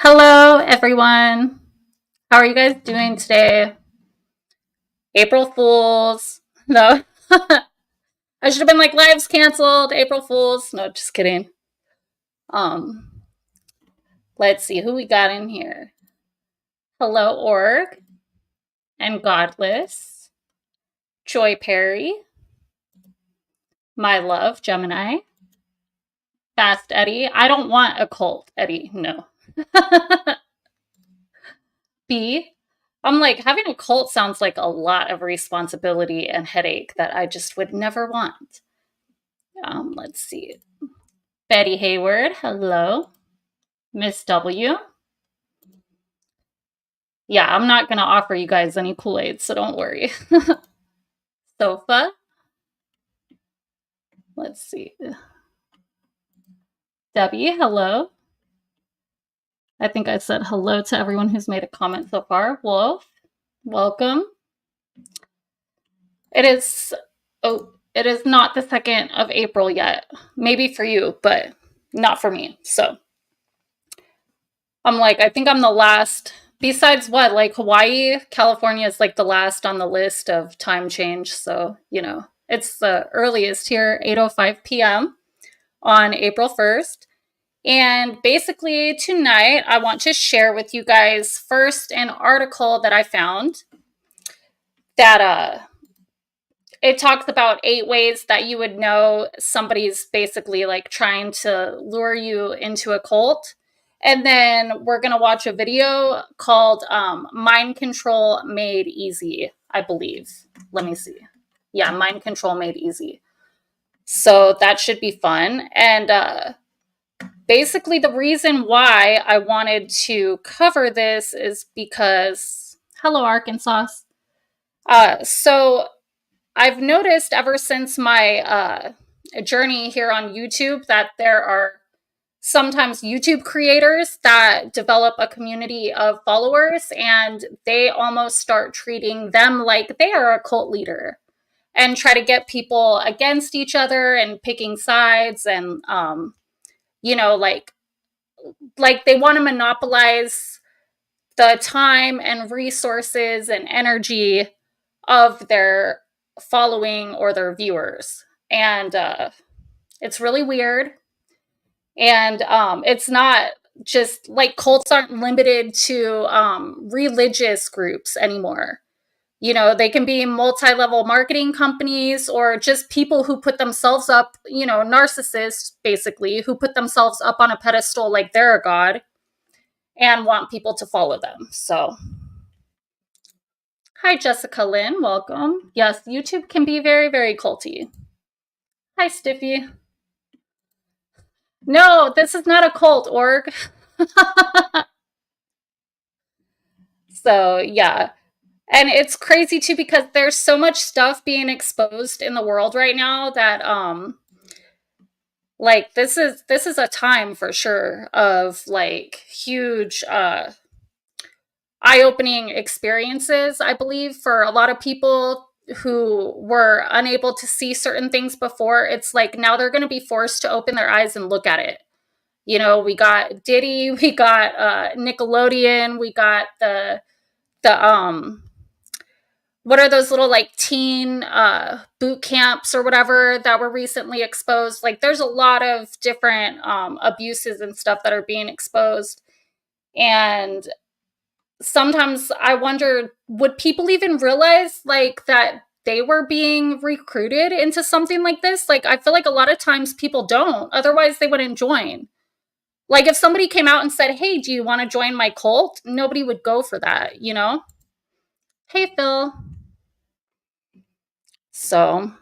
Hello, everyone. How are you guys doing today? April Fools. No. I should have been like, lives canceled, April Fools. No, just kidding. Um, let's see who we got in here. Hello, Org and Godless. Joy Perry. My Love, Gemini. Fast Eddie. I don't want a cult, Eddie. No. B. I'm like, having a cult sounds like a lot of responsibility and headache that I just would never want. Let's see. Betty Hayward, hello. Miss W. Yeah, I'm not going to offer you guys any Kool-Aid, so don't worry. Sofa. Let's see. Debbie, hello. I think I said hello to everyone who's made a comment so far. Wolf, welcome. It is not the 2nd of April yet. Maybe for you, but not for me. So I'm like, I think I'm the last. Besides what, like Hawaii, California is like the last on the list of time change. So, it's the earliest here, 8:05 p.m. on April 1st. And basically tonight, I want to share with you guys first an article that I found that it talks about 8 ways that you would know somebody's basically like trying to lure you into a cult. And then we're going to watch a video called Mind Control Made Easy, I believe. Let me see. Yeah, Mind Control Made Easy. So that should be fun. And basically the reason why I wanted to cover this is because, hello, Arkansas. So I've noticed ever since my journey here on YouTube that there are sometimes YouTube creators that develop a community of followers and they almost start treating them like they are a cult leader and try to get people against each other and picking sides and, like they want to monopolize the time and resources and energy of their following or their viewers. And it's really weird. And it's not just like cults aren't limited to religious groups anymore. They can be multi-level marketing companies or just people who put themselves up, narcissists basically, who put themselves up on a pedestal like they're a god and want people to follow them. So, hi, Jessica Lynn. Welcome. Yes, YouTube can be very, very culty. Hi, Stiffy. No, this is not a cult, org. So, yeah. And it's crazy too because there's so much stuff being exposed in the world right now that like this is a time for sure of like huge eye-opening experiences, I believe, for a lot of people who were unable to see certain things before. It's like now they're going to be forced to open their eyes and look at it. We got Diddy, we got Nickelodeon, we got the what are those little like teen boot camps or whatever that were recently exposed. Like there's a lot of different abuses and stuff that are being exposed. And sometimes I wonder, would people even realize like that they were being recruited into something like this? Like I feel like a lot of times people don't, otherwise they wouldn't join. Like if somebody came out and said, hey, do you want to join my cult? Nobody would go for that, Hey, Phil. So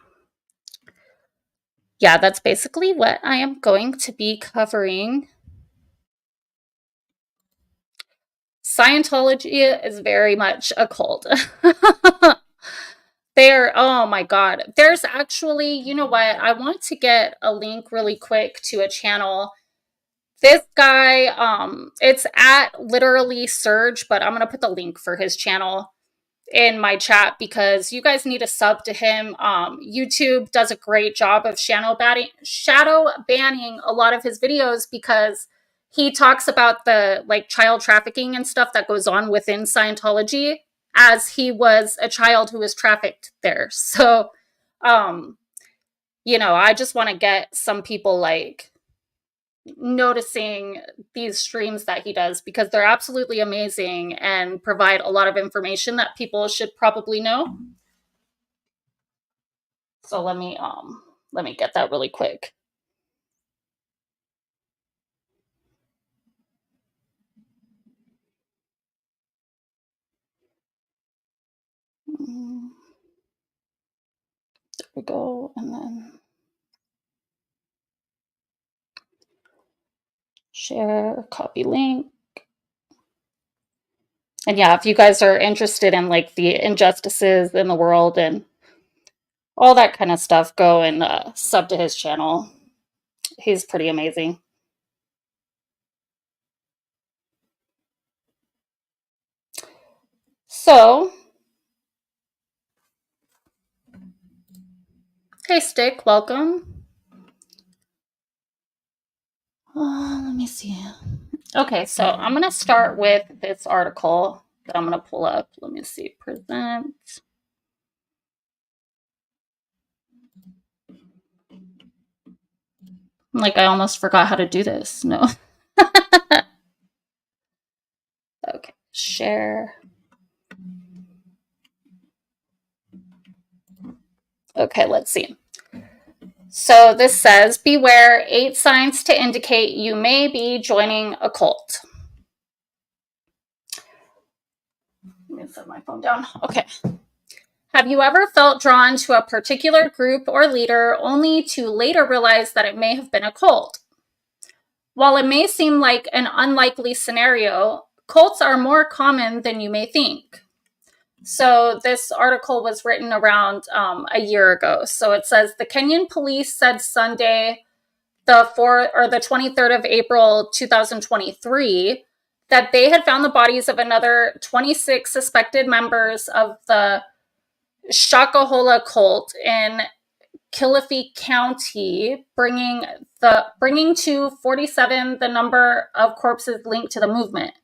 yeah, that's basically what I am going to be covering. Scientology is very much a cult. Oh my God. There's actually, you know what? I want to get a link really quick to a channel. This guy, it's at literally Surge, but I'm going to put the link for his channel in my chat because you guys need to sub to him. YouTube does a great job of shadow banning a lot of his videos because he talks about the like child trafficking and stuff that goes on within Scientology, as he was a child who was trafficked there. So, I just want to get some people like noticing these streams that he does, because they're absolutely amazing and provide a lot of information that people should probably know. So let me get that really quick. There we go. And then share, copy link. And yeah, if you guys are interested in like the injustices in the world and all that kind of stuff, go and sub to his channel. He's pretty amazing. So, hey Stick, welcome. Let me see. Okay, so I'm going to start with this article that I'm going to pull up. Let me see. Present. Like, I almost forgot how to do this. No. Okay, share. Okay, let's see. So this says, beware 8 signs to indicate you may be joining a cult. Let me set my phone down. Okay. Have you ever felt drawn to a particular group or leader only to later realize that it may have been a cult? While it may seem like an unlikely scenario, cults are more common than you may think. So this article was written around a year ago. So it says the Kenyan police said Sunday, the 23rd of April 2023, that they had found the bodies of another 26 suspected members of the Shakahola cult in Kilifi County, bringing to 47 the number of corpses linked to the movement.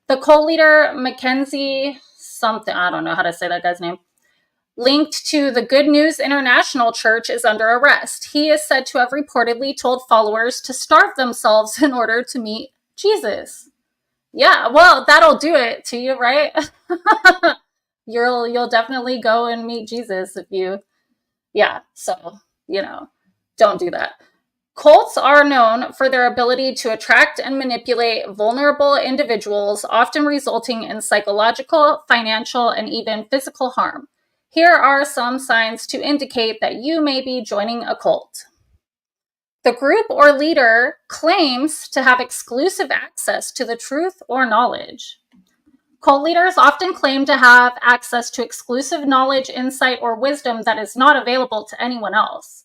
The cult leader, Mackenzie something, I don't know how to say that guy's name, linked to the Good News International Church, is under arrest. He is said to have reportedly told followers to starve themselves in order to meet Jesus. Yeah, well, that'll do it to you, right? You'll definitely go and meet Jesus if you, yeah, so, don't do that. Cults are known for their ability to attract and manipulate vulnerable individuals, often resulting in psychological, financial, and even physical harm. Here are some signs to indicate that you may be joining a cult. The group or leader claims to have exclusive access to the truth or knowledge. Cult leaders often claim to have access to exclusive knowledge, insight, or wisdom that is not available to anyone else.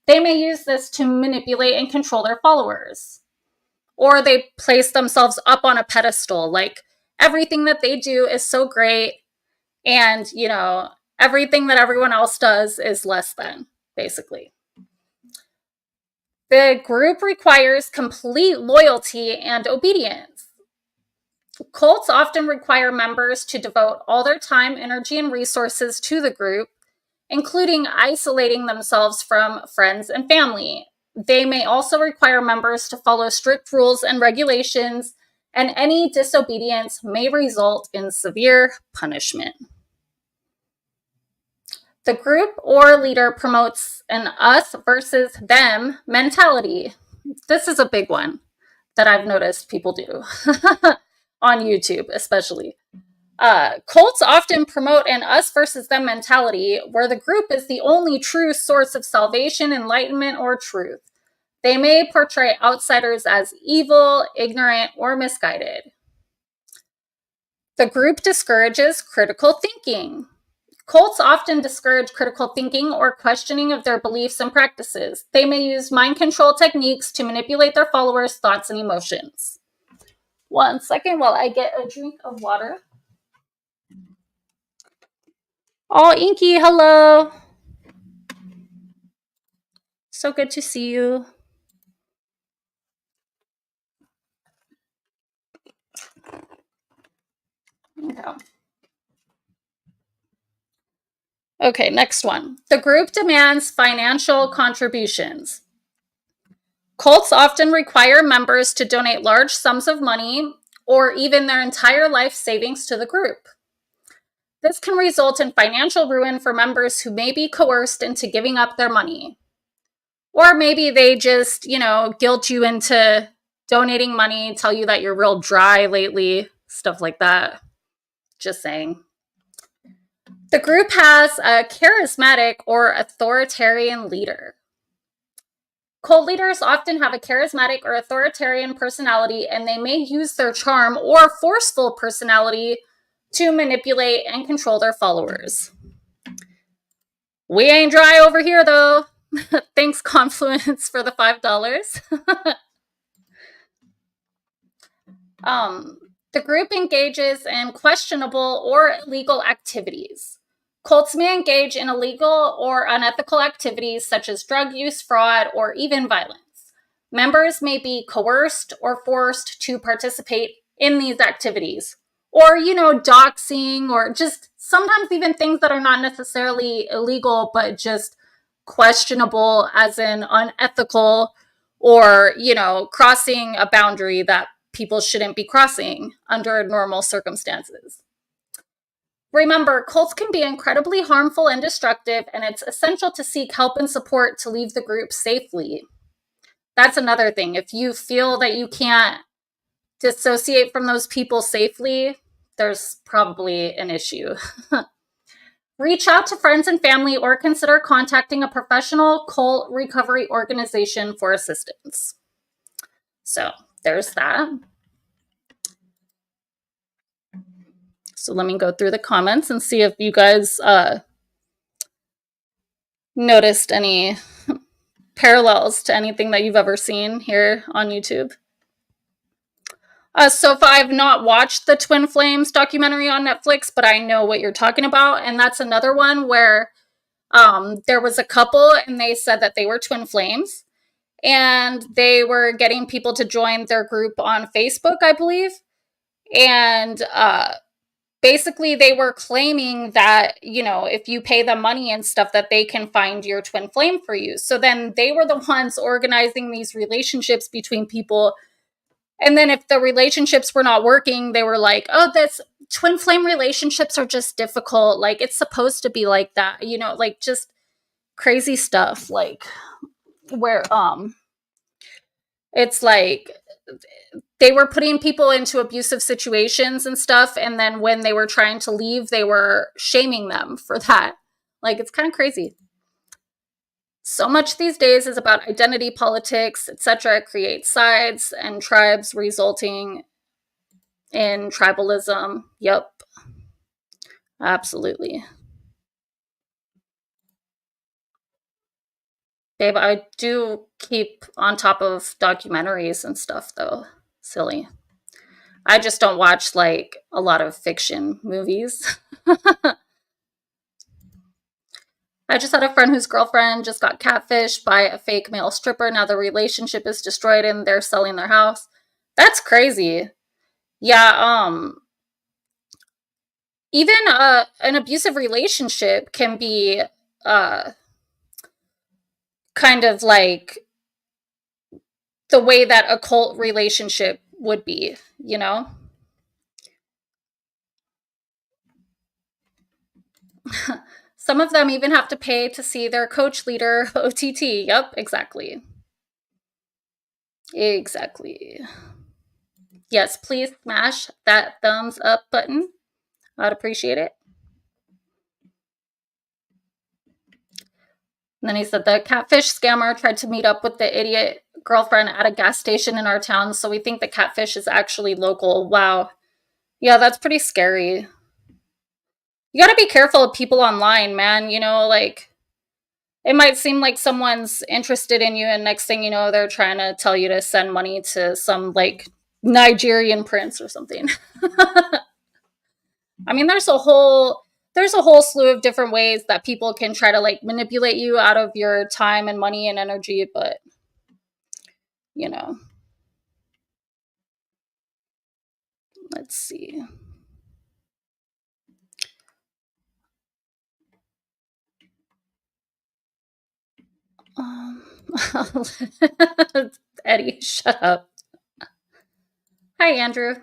They may use this to manipulate and control their followers. Or they place themselves up on a pedestal, like everything that they do is so great, and, everything that everyone else does is less than, basically. The group requires complete loyalty and obedience. Cults often require members to devote all their time, energy, and resources to the group, including isolating themselves from friends and family. They may also require members to follow strict rules and regulations, and any disobedience may result in severe punishment. The group or leader promotes an us versus them mentality. This is a big one that I've noticed people do on YouTube, especially. Cults often promote an us versus them mentality, where the group is the only true source of salvation, enlightenment, or truth. They may portray outsiders as evil, ignorant, or misguided. The group discourages critical thinking. Cults often discourage critical thinking or questioning of their beliefs and practices. They may use mind control techniques to manipulate their followers' thoughts and emotions. 1 second while I get a drink of water. Oh, Inky, hello. So good to see you. account. Okay, next one. The group demands financial contributions. Cults often require members to donate large sums of money or even their entire life savings to the group. This can result in financial ruin for members who may be coerced into giving up their money. Or maybe they just, guilt you into donating money, tell you that you're real dry lately, stuff like that. Just saying. The group has a charismatic or authoritarian leader. Cult leaders often have a charismatic or authoritarian personality, and they may use their charm or forceful personality to manipulate and control their followers. We ain't dry over here, though. Thanks, Confluence, for the $5. The group engages in questionable or illegal activities. Cults may engage in illegal or unethical activities such as drug use, fraud, or even violence. Members may be coerced or forced to participate in these activities. Or, doxing, or just sometimes even things that are not necessarily illegal, but just questionable, as in unethical, or, crossing a boundary that people shouldn't be crossing under normal circumstances. Remember, cults can be incredibly harmful and destructive, and it's essential to seek help and support to leave the group safely. That's another thing. If you feel that you can't dissociate from those people safely, there's probably an issue. Reach out to friends and family or consider contacting a professional cult recovery organization for assistance. So there's that. So let me go through the comments and see if you guys noticed any parallels to anything that you've ever seen here on YouTube. So far, I've not watched the Twin Flames documentary on Netflix, but I know what you're talking about. And that's another one where there was a couple and they said that they were twin flames. And they were getting people to join their group on Facebook, I believe. And basically they were claiming that, if you pay them money and stuff, that they can find your twin flame for you. So then they were the ones organizing these relationships between people. And then if the relationships were not working, they were like, oh, this twin flame relationships are just difficult. Like, it's supposed to be like that, like just crazy stuff. Like where, it's like they were putting people into abusive situations and stuff. And then when they were trying to leave, they were shaming them for that. Like, it's kind of crazy. So much these days is about identity politics, etc. It creates sides and tribes, resulting in tribalism. Yep. Absolutely. Babe, I do keep on top of documentaries and stuff, though. Silly. I just don't watch, like, a lot of fiction movies. I just had a friend whose girlfriend just got catfished by a fake male stripper. Now the relationship is destroyed and they're selling their house. That's crazy. Yeah, even an abusive relationship can be kind of like the way that a cult relationship would be, Some of them even have to pay to see their coach leader OTT. Yep, exactly. Exactly. Yes, please smash that thumbs up button. I'd appreciate it. And then he said the catfish scammer tried to meet up with the idiot girlfriend at a gas station in our town, so we think the catfish is actually local. Wow. Yeah, that's pretty scary. You gotta be careful of people online, man. Like, it might seem like someone's interested in you, and next thing you know, they're trying to tell you to send money to some, like, Nigerian prince or something. I mean, there's a whole slew of different ways that people can try to, like, manipulate you out of your time and money and energy, but, let's see. Um, Eddie, shut up. Hi, Andrew.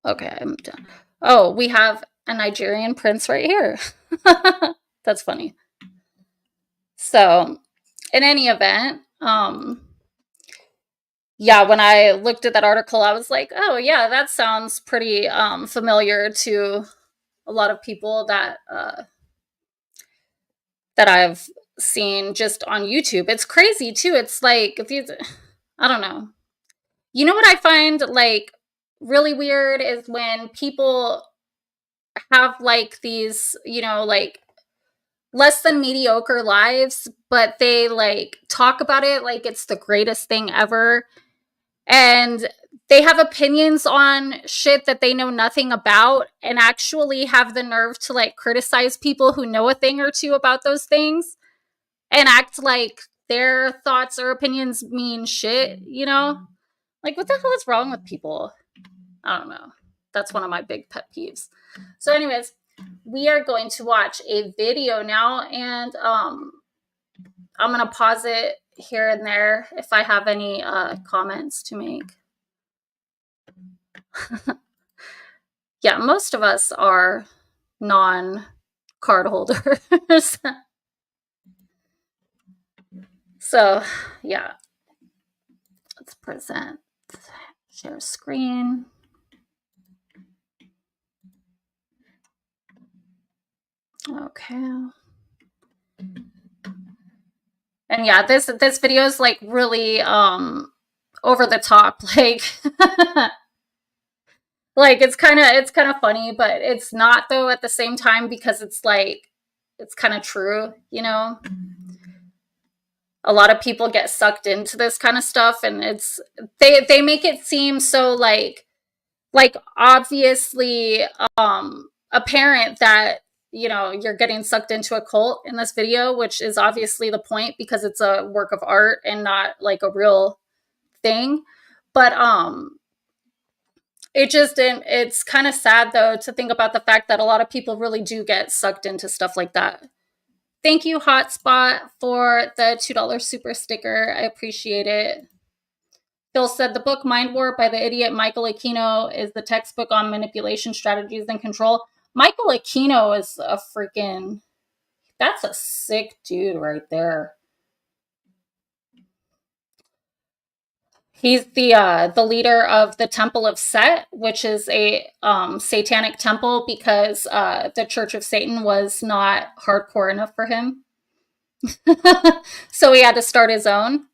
Okay, I'm done. Oh, we have a Nigerian prince right here. That's funny. So, in any event, yeah, when I looked at that article, I was like, oh yeah, that sounds pretty familiar to a lot of people that I've seen just on YouTube. It's crazy too. It's like if you, I don't know. You know what I find like really weird is when people have like these, like less than mediocre lives, but they like talk about it like it's the greatest thing ever. And they have opinions on shit that they know nothing about and actually have the nerve to like criticize people who know a thing or two about those things and act like their thoughts or opinions mean shit, Like, what the hell is wrong with people? I don't know. That's one of my big pet peeves. So, anyways, we are going to watch a video now, and I'm going to pause it here and there if I have any comments to make. Yeah, most of us are non-card holders. So, yeah. Let's present. Share screen. Okay. And yeah, this video is like really over the top, like like it's kind of funny, but it's not though at the same time because it's like it's kind of true, A lot of people get sucked into this kind of stuff and it's they make it seem so like obviously apparent that you're getting sucked into a cult in this video, which is obviously the point because it's a work of art and not like a real thing. But it's kind of sad though to think about the fact that a lot of people really do get sucked into stuff like that. Thank you, Hotspot, for the $2 super sticker. I appreciate it. Phil said the book Mind Warp by the idiot Michael Aquino is the textbook on manipulation strategies and control. Michael Aquino is that's a sick dude right there. He's the leader of the Temple of Set, which is a satanic temple because the Church of Satan was not hardcore enough for him. So he had to start his own.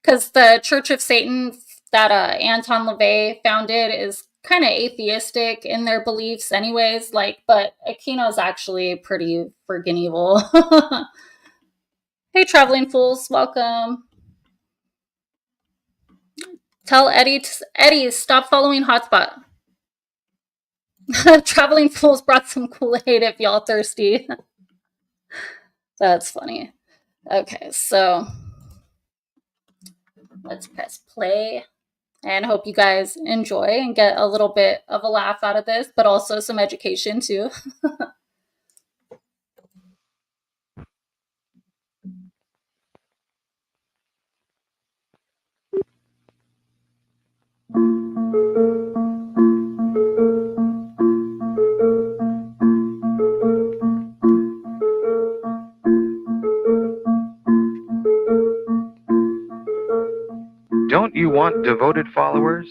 Because the Church of Satan that Anton LaVey founded is kind of atheistic in their beliefs anyways, but Aquino's actually pretty friggin' evil. Hey, Traveling Fools, welcome. Tell Eddie, stop following Hotspot. Traveling Fools brought some Kool-Aid if y'all thirsty. That's funny. Okay, so let's press play and hope you guys enjoy and get a little bit of a laugh out of this, but also some education too. Don't you want devoted followers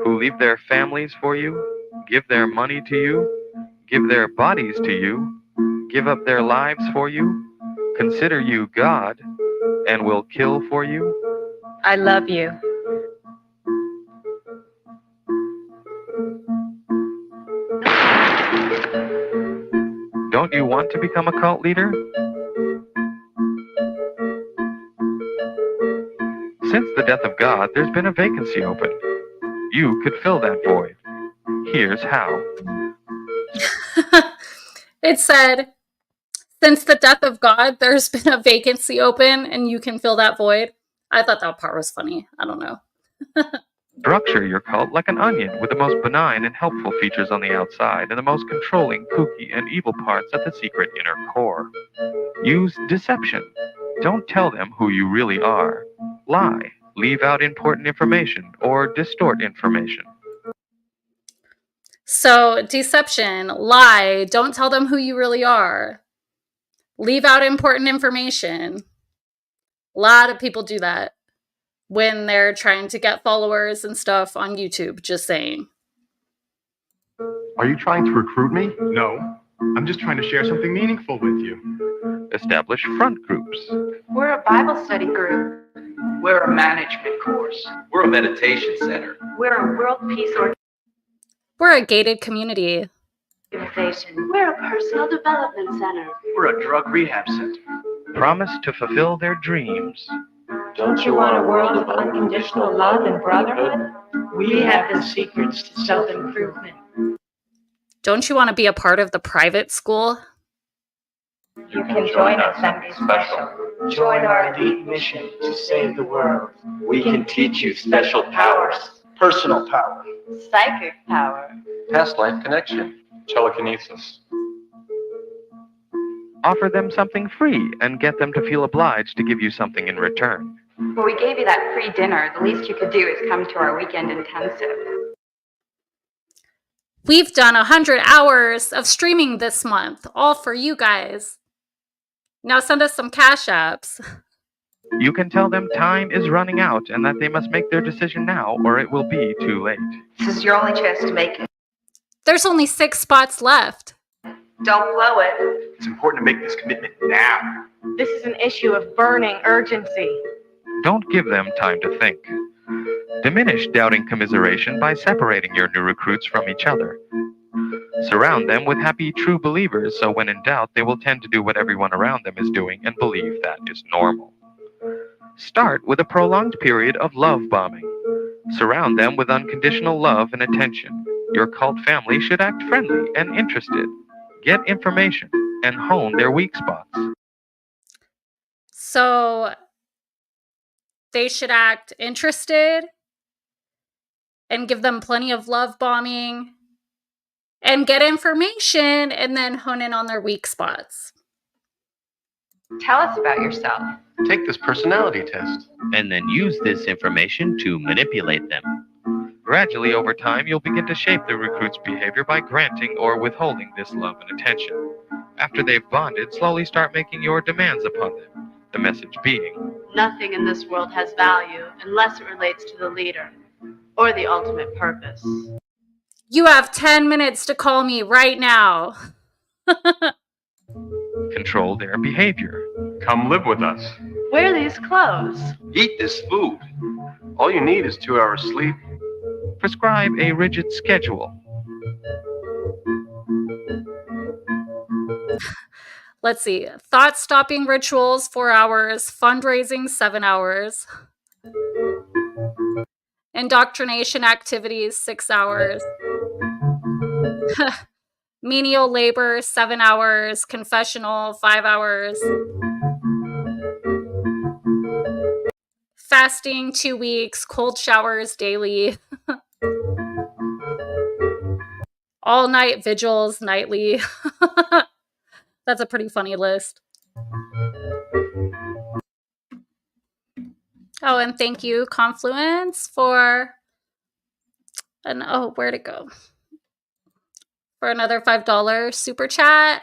who leave their families for you, give their money to you, give their bodies to you, give up their lives for you, consider you God, and will kill for you? I love you. Don't you want to become a cult leader? Since the death of God, there's been a vacancy open. You could fill that void. Here's how. It said, since the death of God, there's been a vacancy open and you can fill that void. I thought that part was funny. I don't know. Structure your cult like an onion with the most benign and helpful features on the outside and the most controlling, kooky, and evil parts at the secret inner core. Use deception. Don't tell them who you really are. Lie. Leave out important information or distort information. So, deception, lie, don't tell them who you really are. Leave out important information. A lot of people do that when they're trying to get followers and stuff on YouTube, just saying. Are you trying to recruit me? No, I'm just trying to share something meaningful with you. Establish front groups. We're a Bible study group. We're a management course. We're a meditation center. We're a world peace We're a gated community. organization. We're a personal development center. We're a drug rehab center. Promise to fulfill their dreams. Don't you want a world of unconditional love and brotherhood? We have the secrets to self-improvement. Don't you want to be a part of the private school? You can join us something special. Join our elite mission to save the world. We can teach you special powers, personal power, Psychic power. Past life connection. Telekinesis. Offer them something free and get them to feel obliged to give you something in return. Well, we gave you that free dinner. The least you could do is come to our weekend intensive. We've done 100 hours of streaming this month, all for you guys. Now send us some cash apps. You can tell them time is running out and that they must make their decision now or it will be too late. This is your only chance to make it. There's only 6 spots left. Don't blow it. It's important to make this commitment now. This is an issue of burning urgency. Don't give them time to think. Diminish doubting commiseration by separating your new recruits from each other. Surround them with happy, true believers so when in doubt, they will tend to do what everyone around them is doing and believe that is normal. Start with a prolonged period of love bombing. Surround them with unconditional love and attention. Your cult family should act friendly and interested. Get information and hone their weak spots. So they should act interested and give them plenty of love bombing and get information and then hone in on their weak spots. Tell us about yourself. Take this personality test. And then use this information to manipulate them. Gradually, over time, you'll begin to shape the recruit's behavior by granting or withholding this love and attention. After they've bonded, slowly start making your demands upon them. The message being, Nothing in this world has value unless it relates to the leader or the ultimate purpose. You have 10 minutes to call me right now. control their behavior. Come live with us. Wear these clothes. Eat this food. All you need is 2 hours sleep. Prescribe a rigid schedule. Let's see. Thought-stopping rituals, 4 hours. Fundraising, 7 hours. Indoctrination activities, 6 hours. Menial labor, 7 hours. Confessional, 5 hours. Fasting, 2 weeks. Cold showers daily. All-night vigils nightly. That's a pretty funny list. Oh, and thank you, Confluence, for where'd it go? For another $5 super chat.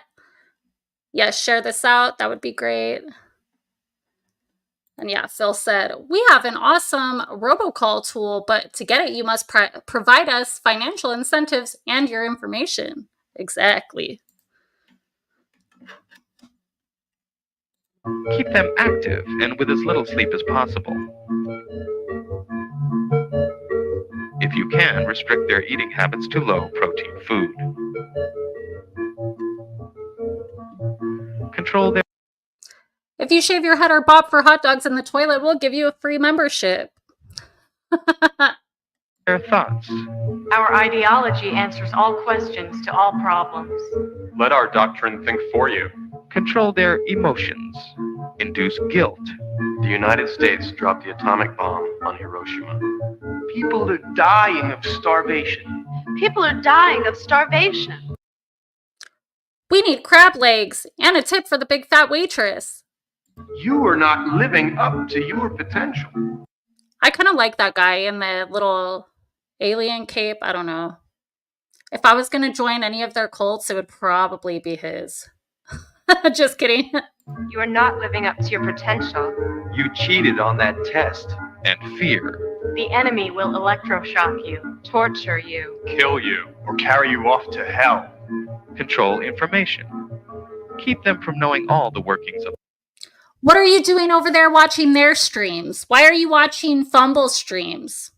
Yes, share this out. That would be great. And yeah, Phil said, we have an awesome robocall tool, but to get it, you must provide us financial incentives and your information. Exactly. Keep them active and with as little sleep as possible. If you can, restrict their eating habits to low-protein food. Control their... If you shave your head or bob for hot dogs in the toilet, we'll give you a free membership. their thoughts. Our ideology answers all questions to all problems. Let our doctrine think for you. Control their emotions. Induce guilt, The United States dropped the atomic bomb on Hiroshima. People are dying of starvation. People are dying of starvation. We need crab legs and a tip for the big fat waitress. You are not living up to your potential. I kind of like that guy in the little alien cape. I don't know. If I was going to join any of their cults, it would probably be his. Just kidding. You are not living up to your potential. You cheated on that test. And fear. The enemy will electroshock you. Torture you. Kill you or carry you off to hell. Control information. Keep them from knowing all the workings of. What are you doing over there watching their streams? Why are you watching Fumble's streams?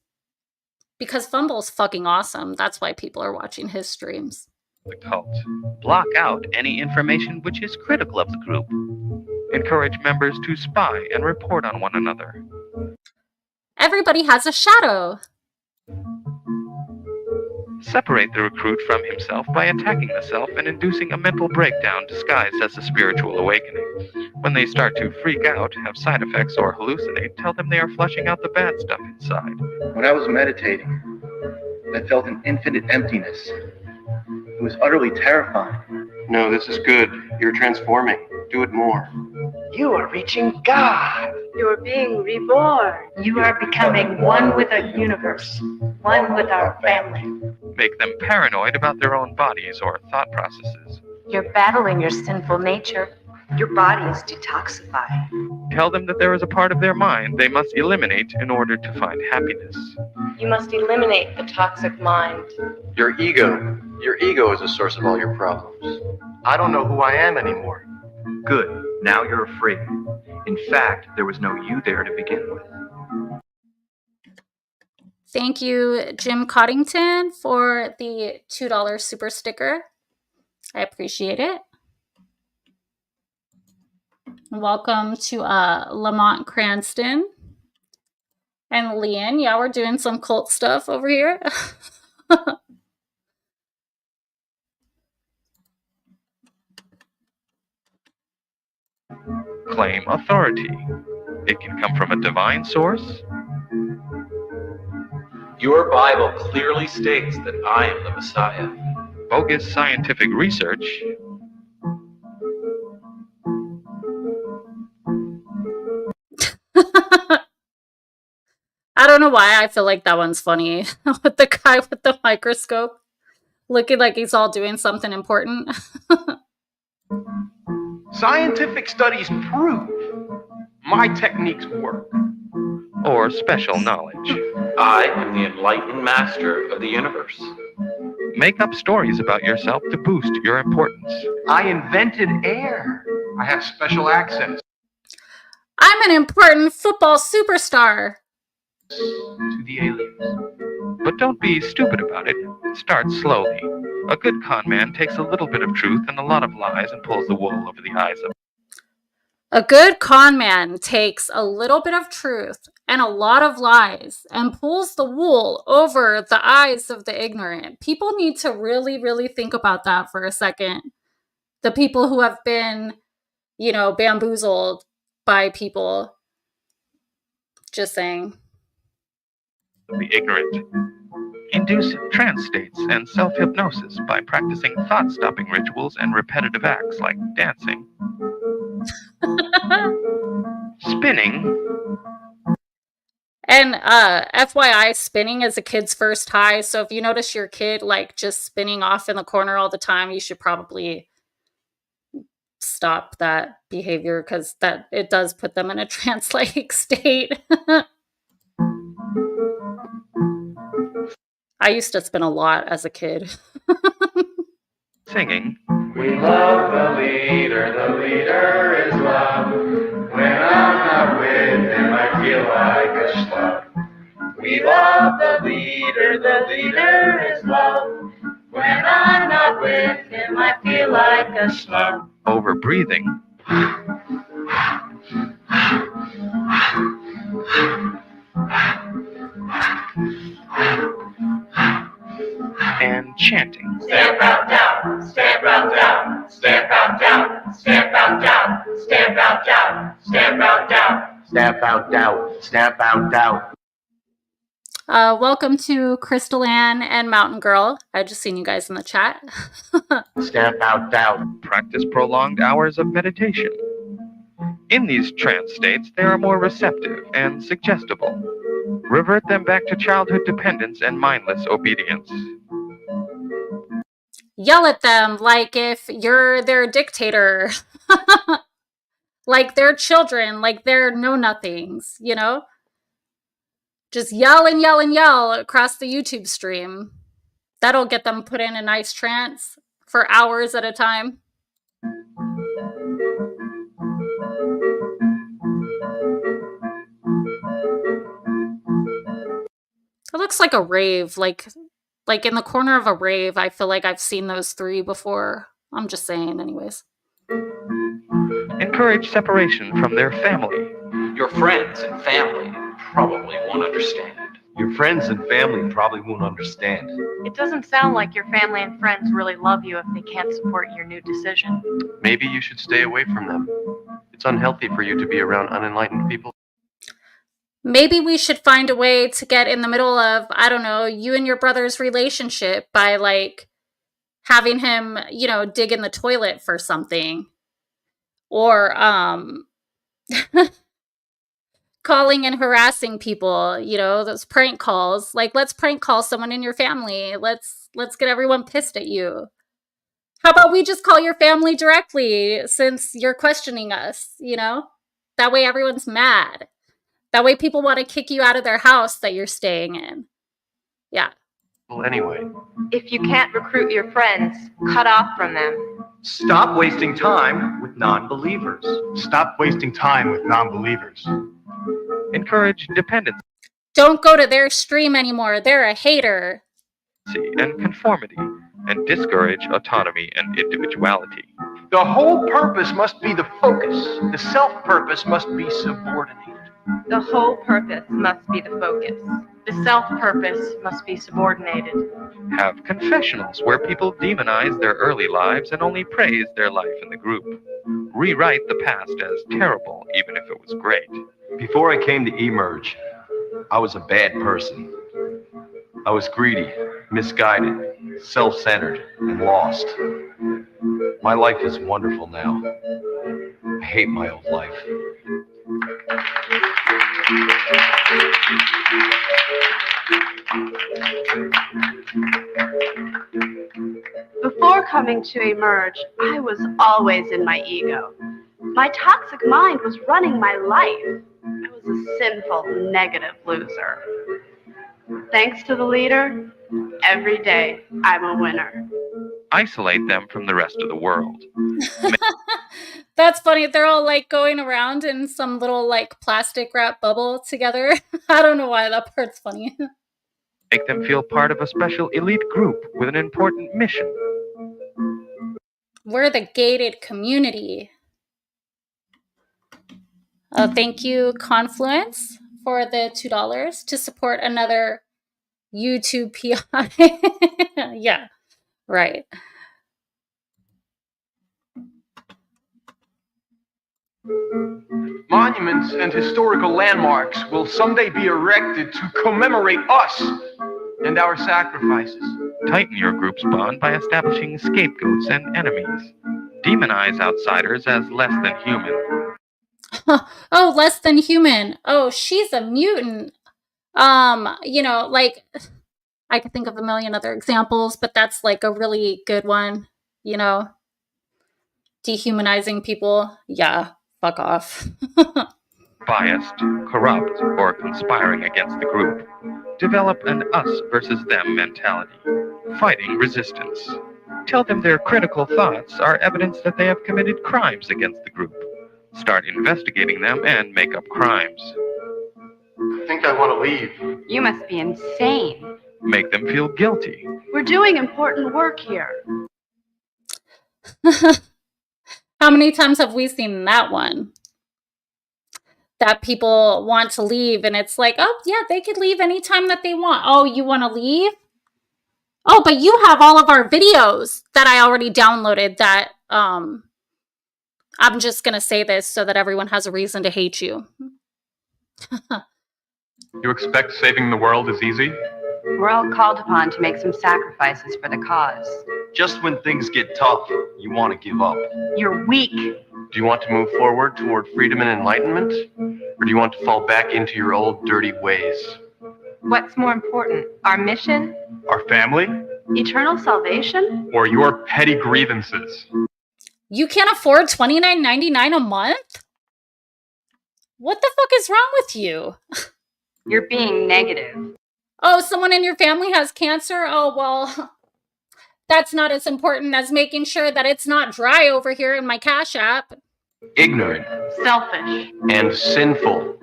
Because Fumble's fucking awesome. That's why people are watching his streams. The cult. Block out any information which is critical of the group. Encourage members to spy and report on one another. Everybody has a shadow. Separate the recruit from himself by attacking the self and inducing a mental breakdown disguised as a spiritual awakening. When they start to freak out, have side effects, or hallucinate, tell them they are flushing out the bad stuff inside. When I was meditating, I felt an infinite emptiness. It was utterly terrifying. No, this is good. You're transforming. Do it more. You are reaching God. You are being reborn. You are becoming one with the universe, one with our family. Make them paranoid about their own bodies or thought processes. You're battling your sinful nature. Your body is detoxifying. Tell them that there is a part of their mind they must eliminate in order to find happiness. You must eliminate the toxic mind. Your ego. Your ego is the source of all your problems. I don't know who I am anymore. Good. Now you're free. In fact, there was no you there to begin with. Thank you, Jim Coddington, for the $2 super sticker. I appreciate it. Welcome to Lamont Cranston and Leon. Yeah, we're doing some cult stuff over here. Claim authority. It can come from a divine source. Your Bible clearly states that I am the Messiah. Bogus scientific research. I don't know why I feel like that one's funny. With the guy with the microscope looking like he's all doing something important. Scientific studies prove my techniques work. Or special knowledge. I am the enlightened master of the universe. Make up stories about yourself to boost your importance. I invented air. I have special access I'm an important football superstar. to the aliens. But don't be stupid about it. Start slowly. A good con man takes a little bit of truth and a lot of lies and pulls the wool over the eyes of. A good con man takes a little bit of truth and a lot of lies and pulls the wool over the eyes of the ignorant. People need to really, really think about that for a second. The people who have been, bamboozled by people. Just saying. The ignorant. Induce trance states and self-hypnosis by practicing thought-stopping rituals and repetitive acts like dancing. Spinning. And FYI, spinning is a kid's first high. So if you notice your kid just spinning off in the corner all the time, you should probably stop that behavior because it does put them in a trance-like state. I used to spin a lot as a kid. Singing. We love the leader is love. When I'm not with him, I feel like a schlub. We love the leader is love. When I'm not with him, I feel like a schlub. Over breathing. And chanting. Stamp out down, stamp out down, stamp out down, stamp out down, stamp out down, stamp out down, Stamp out doubt. Stamp out doubt. Welcome to Crystal Ann and Mountain Girl. I just seen you guys in the chat. Stamp out doubt. Practice prolonged hours of meditation. In these trance states, they are more receptive and suggestible. Revert them back to childhood dependence and mindless obedience. Yell at them like if you're their dictator. Like they're children, like they're know-nothings, you know? Just yell and yell and yell across the YouTube stream. That'll get them put in a nice trance for hours at a time. It looks like a rave, like in the corner of a rave. I feel like I've seen those three before. I'm just saying, anyways. Encourage separation from their family. Your friends and family probably won't understand. Your friends and family probably won't understand. It doesn't sound like your family and friends really love you if they can't support your new decision. Maybe you should stay away from them. It's unhealthy for you to be around unenlightened people. Maybe we should find a way to get in the middle of, I don't know, you and your brother's relationship by like having him, you know, dig in the toilet for something. Or calling and harassing people, you know, those prank calls. Like, let's prank call someone in your family. Let's get everyone pissed at you. How about we just call your family directly since you're questioning us, you know? That way everyone's mad. That way people want to kick you out of their house that you're staying in. Yeah. Well, anyway. If you can't recruit your friends, cut off from them. Stop wasting time with non-believers. Stop wasting time with non-believers. Encourage dependency Don't go to their stream anymore. They're a hater. and conformity, and discourage autonomy and individuality. The whole purpose must be the focus. The self-purpose must be subordinated. The whole purpose must be the focus. The self-purpose must be subordinated. Have confessionals where people demonize their early lives and only praise their life in the group. Rewrite the past as terrible, even if it was great. Before I came to emerge, I was a bad person. I was greedy, misguided, self-centered, and lost. My life is wonderful now. I hate my old life. Before coming to emerge, I was always in my ego. My toxic mind was running my life. I was a sinful, negative loser. Thanks to the leader, every day I'm a winner. Isolate them from the rest of the world. That's funny. They're all like going around in some little like plastic wrap bubble together. I don't know why that part's funny. Make them feel part of a special elite group with an important mission. We're the gated community. Thank you, Confluence, for the $2 to support another YouTube PI. Yeah, right. Monuments and historical landmarks will someday be erected to commemorate us and our sacrifices. Tighten your group's bond by establishing scapegoats and enemies. Demonize outsiders as less than human. Oh, less than human. Oh, she's a mutant. You know, like I could think of a million other examples, but that's like a really good one, you know. Dehumanizing people. Yeah, fuck off. Biased, corrupt, or conspiring against the group. Develop an us versus them mentality. Fighting resistance. Tell them their critical thoughts are evidence that they have committed crimes against the group. Start investigating them and make up crimes. I think I want to leave. You must be insane. Make them feel guilty. We're doing important work here. How many times have we seen that one? That people want to leave and it's like, oh yeah, they could leave anytime that they want. Oh, you want to leave? Oh, but you have all of our videos that I already downloaded that, I'm just going to say this so that everyone has a reason to hate you. You expect saving the world is easy? We're all called upon to make some sacrifices for the cause. Just when things get tough, you want to give up. You're weak. Do you want to move forward toward freedom and enlightenment? Or do you want to fall back into your old dirty ways? What's more important, our mission? Our family? Eternal salvation? Or your petty grievances? You can't afford $29.99 a month? What the fuck is wrong with you? You're being negative. Oh, someone in your family has cancer? Oh, well, that's not as important as making sure that it's not dry over here in my Cash App. Ignorant. Selfish. And sinful.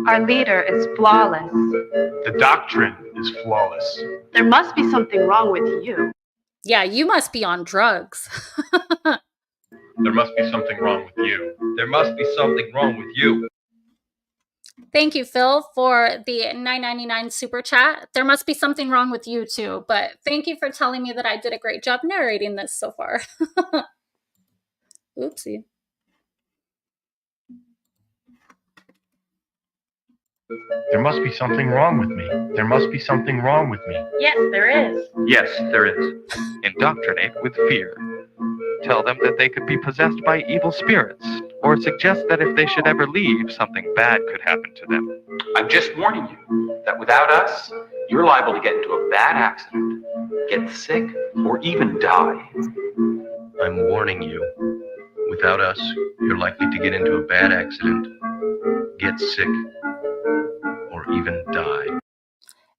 Our leader is flawless. The doctrine is flawless. There must be something wrong with you. Yeah, you must be on drugs. There must be something wrong with you. There must be something wrong with you. Thank you, Phil, for the $9.99 super chat. There must be something wrong with you, too. But thank you for telling me that I did a great job narrating this so far. Oopsie. There must be something wrong with me. There must be something wrong with me. Yes, there is. Yes, there is. Indoctrinate with fear. Tell them that they could be possessed by evil spirits, or suggest that if they should ever leave, something bad could happen to them. I'm just warning you that without us, you're liable to get into a bad accident, get sick, or even die. I'm warning you. Without us, you're likely to get into a bad accident, get sick, or even die.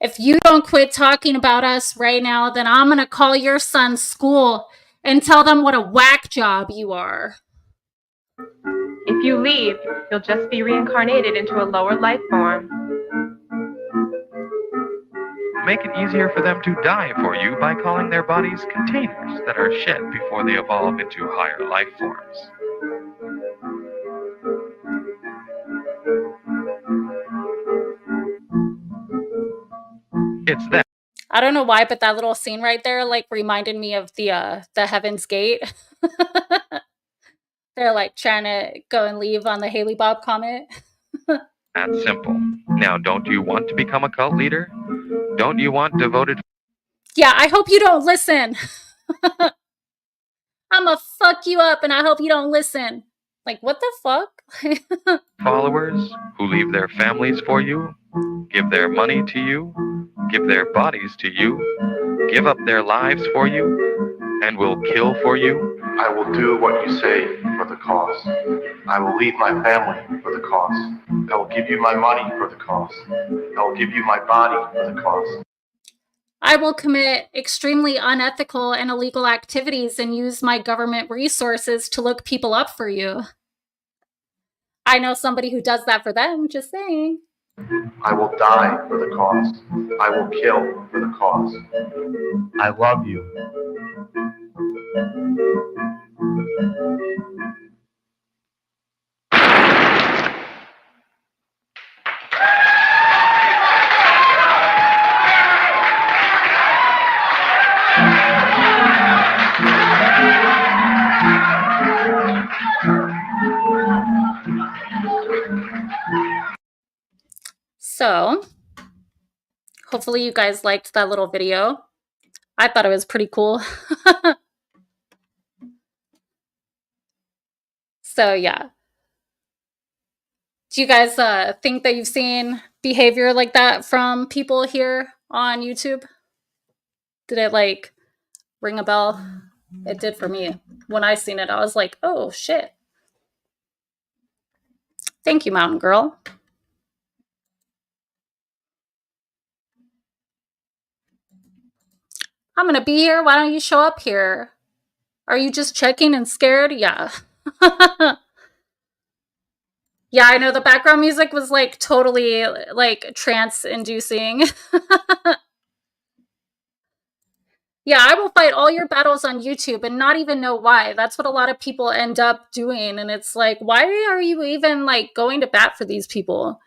If you don't quit talking about us right now, then I'm going to call your son's school and tell them what a whack job you are. If you leave, you'll just be reincarnated into a lower life form. Make it easier for them to die for you by calling their bodies containers that are shed before they evolve into higher life forms. It's that. I don't know why, but that little scene right there, like, reminded me of the Heaven's Gate. They're, like, trying to go and leave on the Haley Bob Comet. That's simple. Now, don't you want to become a cult leader? Don't you want devoted... Yeah, I hope you don't listen. I'ma fuck you up, and I hope you don't listen. Like, what the fuck? followers who leave their families for you, give their money to you, give their bodies to you, give up their lives for you, and will kill for you? I will do what you say for the cause. I will leave my family for the cause. I will give you my money for the cause. I will give you my body for the cause. I will commit extremely unethical and illegal activities and use my government resources to look people up for you. I know somebody who does that for them, just saying. I will die for the cause. I will kill for the cause. I love you. So, hopefully you guys liked that little video. I thought it was pretty cool. So, yeah. Do you guys think that you've seen behavior like that from people here on YouTube? Did it, like, ring a bell? It did for me. When I seen it, I was like, oh, shit. Thank you, Mountain Girl. I'm going to be here. Why don't you show up here? Are you just checking and scared? Yeah. Yeah, I know the background music was like totally like trance-inducing. Yeah, I will fight all your battles on YouTube and not even know why. That's what a lot of people end up doing. And it's like, why are you even like going to bat for these people?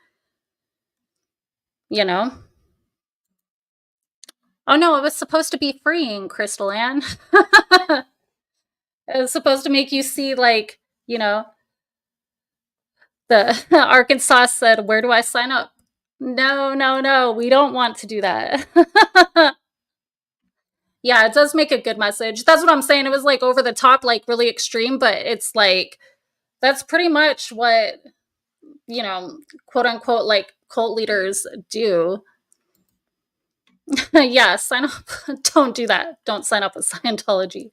You know? Oh no, it was supposed to be freeing, Crystal Ann. It was supposed to make you see, like, you know, The Arkansas said, where do I sign up? No, we don't want to do that. Yeah, it does make a good message. That's what I'm saying. It was like over the top, like really extreme, but it's like, that's pretty much what, quote unquote, like cult leaders do. Yeah, sign up. Don't do that. Don't sign up with Scientology.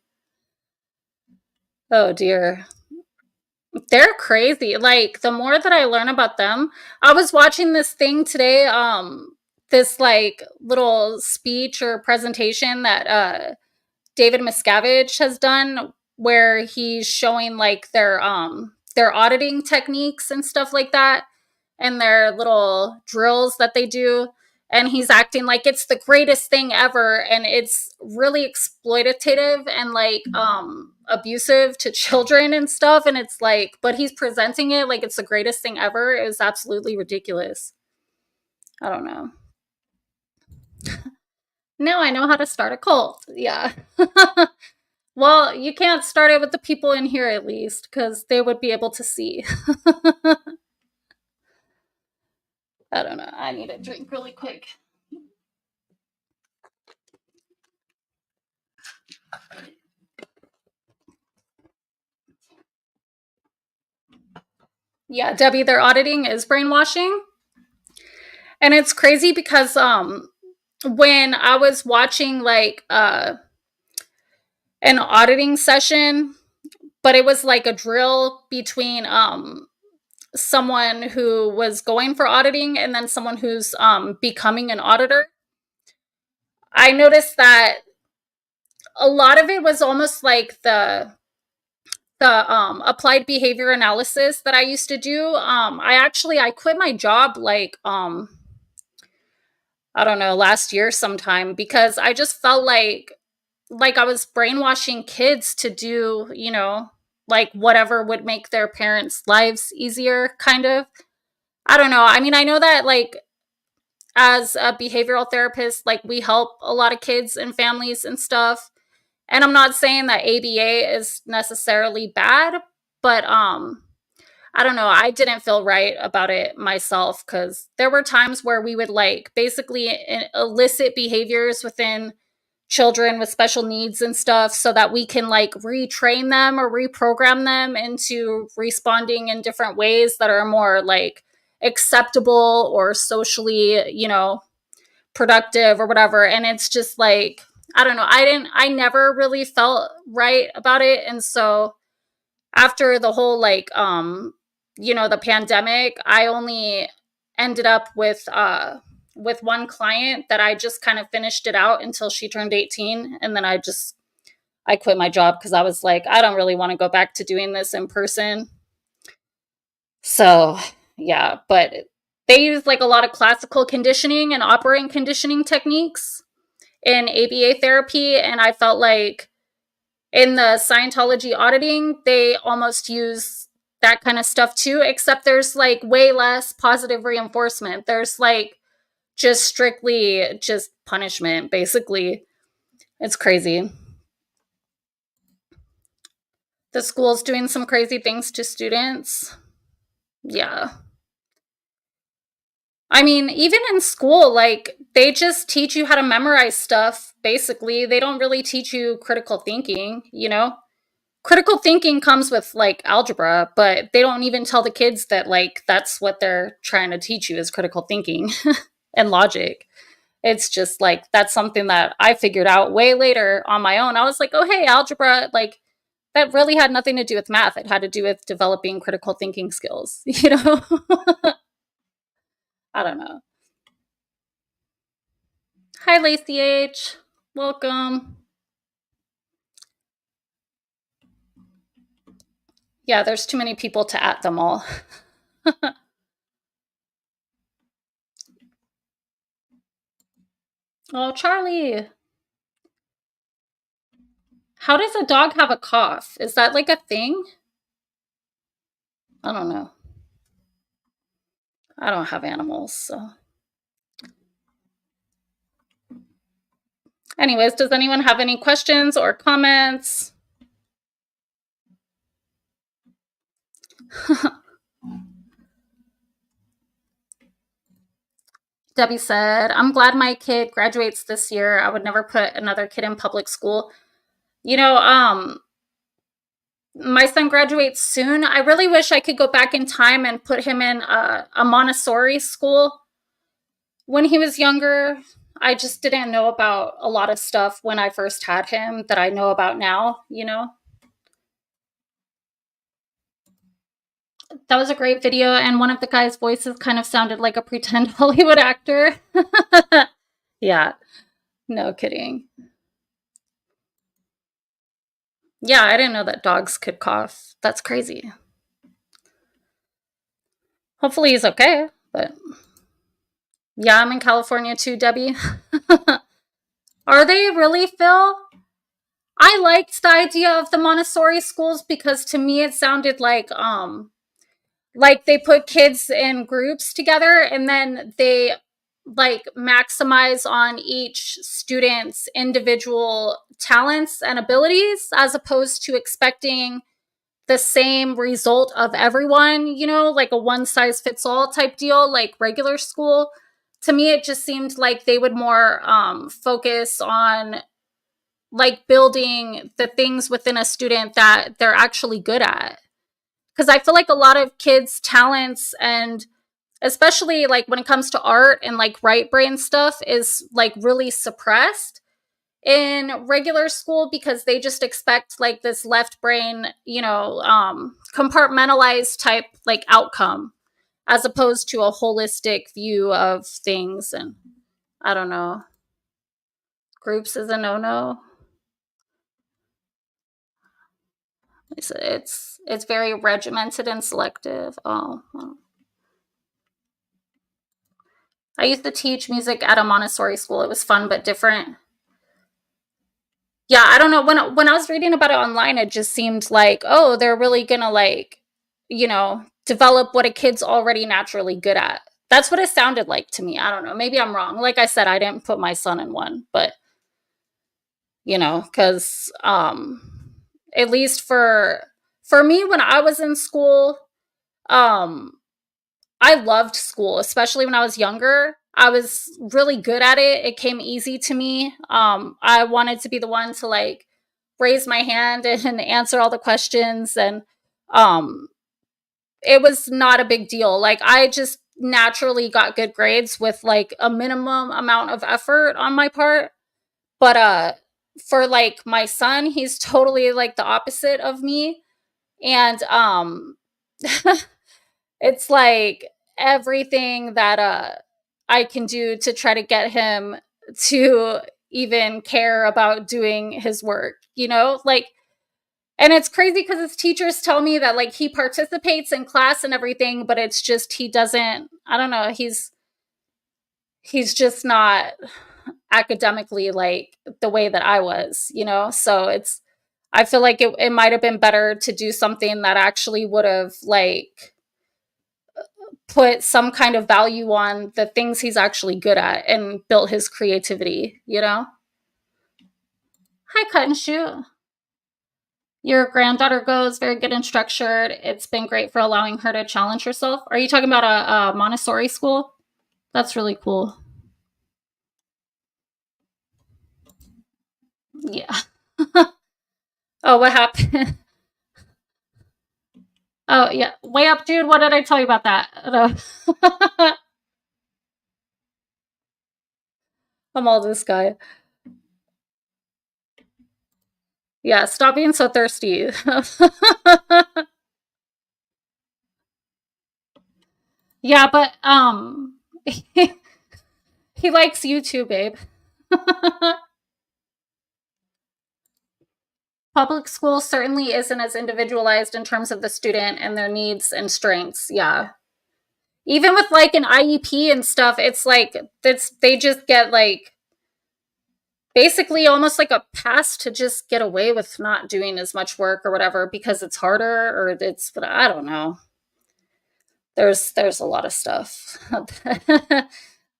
Oh dear. They're crazy. Like the more that I learn about them, I was watching this thing today, this like little speech or presentation that David Miscavige has done where he's showing like their auditing techniques and stuff like that and their little drills that they do, and he's acting like it's the greatest thing ever, and it's really exploitative and like abusive to children and stuff, and it's like, but he's presenting it like it's the greatest thing ever. It was absolutely ridiculous. I don't know. Now I know how to start a cult. Yeah. Well, you can't start it with the people in here at least, because they would be able to see. I don't know. I need a drink really quick. Yeah, Debbie, their auditing is brainwashing. And it's crazy because when I was watching like an auditing session, but it was like a drill between someone who was going for auditing and then someone who's becoming an auditor. I noticed that a lot of it was almost like the applied behavior analysis that I used to do. I quit my job like I don't know, last year sometime, because I just felt like I was brainwashing kids to do, like whatever would make their parents' lives easier, kind of. I don't know. I mean, I know that like as a behavioral therapist, like we help a lot of kids and families and stuff. And I'm not saying that ABA is necessarily bad, but I don't know. I didn't feel right about it myself, because there were times where we would like basically elicit behaviors within children with special needs and stuff so that we can like retrain them or reprogram them into responding in different ways that are more like acceptable or socially, productive or whatever. And it's just like, I don't know. I never really felt right about it. And so after the whole like the pandemic, I only ended up with one client that I just kind of finished it out until she turned 18, and then I quit my job because I was like, I don't really want to go back to doing this in person. So yeah, but they use like a lot of classical conditioning and operant conditioning techniques in ABA therapy, and I felt like in the Scientology auditing, they almost use that kind of stuff too, except there's like way less positive reinforcement. There's like just strictly just punishment, basically. It's crazy. The school's doing some crazy things to students. Yeah. I mean, even in school, like they just teach you how to memorize stuff, basically. They don't really teach you critical thinking, Critical thinking comes with like algebra, but they don't even tell the kids that like that's what they're trying to teach you is critical thinking and logic. It's just like that's something that I figured out way later on my own. I was like, oh hey, algebra, like that really had nothing to do with math. It had to do with developing critical thinking skills, I don't know. Hi Lacey H. Welcome. Yeah, there's too many people to at them all. Oh, Charlie. How does a dog have a cough? Is that like a thing? I don't know. I don't have animals, so. Anyways, does anyone have any questions or comments? Debbie said, I'm glad my kid graduates this year. I would never put another kid in public school. You know, my son graduates soon. I really wish I could go back in time and put him in a Montessori school when he was younger. I just didn't know about a lot of stuff when I first had him that I know about now, you know? That was a great video, and one of the guys' voices kind of sounded like a pretend Hollywood actor. Yeah, no kidding. Yeah, I didn't know that dogs could cough. That's crazy. Hopefully he's okay, but yeah, I'm in California too, Debbie. Are they really, Phil? I liked the idea of the Montessori schools because to me it sounded like they put kids in groups together and then they like maximize on each student's individual talents and abilities as opposed to expecting the same result of everyone, you know, like a one size fits all type deal, like regular school. To me, it just seemed like they would more focus on like building the things within a student that they're actually good at. Because I feel like a lot of kids' talents, and especially like when it comes to art and like right brain stuff, is like really suppressed in regular school because they just expect like this left brain, you know, compartmentalized type like outcome as opposed to a holistic view of things. And I don't know. Groups is a no-no. It's very regimented and selective. Oh, well. I used to teach music at a Montessori school. It was fun but different. Yeah, I don't know. When I was reading about it online, it just seemed like, oh, they're really gonna like, you know, develop what a kid's already naturally good at. That's what it sounded like to me. I don't know. Maybe I'm wrong. Like I said, I didn't put my son in one, but you know, because at least for me when I was in school, um, I loved school, especially when I was younger. I was really good at it. It came easy to me. I wanted to be the one to like raise my hand and answer all the questions, and um, it was not a big deal. Like I just naturally got good grades with like a minimum amount of effort on my part. But for like my son, he's totally like the opposite of me, and it's like everything that I can do to try to get him to even care about doing his work, you know? Like, and it's crazy because his teachers tell me that like he participates in class and everything, but it's just he doesn't, I don't know, he's just not academically like the way that I was, you know? So it's I feel like it might have been better to do something that actually would have like put some kind of value on the things he's actually good at and built his creativity, you know? Hi, Cut and Shoot. Your granddaughter goes very good and structured. It's been great for allowing her to challenge herself. Are you talking about a Montessori school? That's really cool. Yeah. Oh, what happened? Oh, yeah. Way up, dude. What did I tell you about that? I'm all this guy. Yeah, stop being so thirsty. Yeah, but he likes you too, babe. Public school certainly isn't as individualized in terms of the student and their needs and strengths. Yeah. Even with like an IEP and stuff, it's like they just get like basically almost like a pass to just get away with not doing as much work or whatever because it's harder or it's, but I don't know. There's a lot of stuff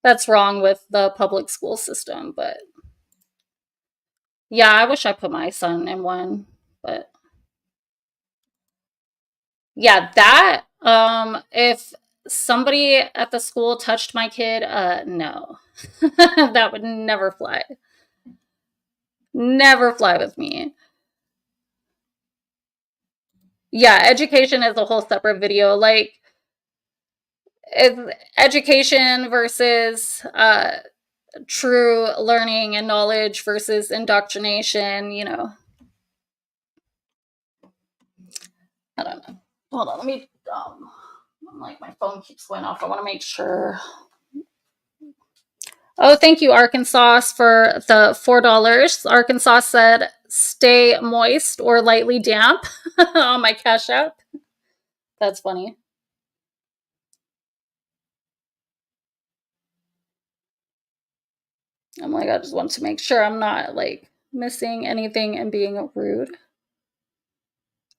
that's wrong with the public school system, but yeah, I wish I put my son in one, but yeah, that if somebody at the school touched my kid, no. That would never fly. Never fly with me. Yeah, education is a whole separate video. Like, it's education versus true learning and knowledge versus indoctrination, you know. I don't know. Hold on, let me like my phone keeps going off. I want to make sure. Oh, thank you, Arkansas, for the $4. Arkansas said, "Stay moist or lightly damp" on my Cash App. That's funny. I'm like, I just want to make sure I'm not like missing anything and being rude.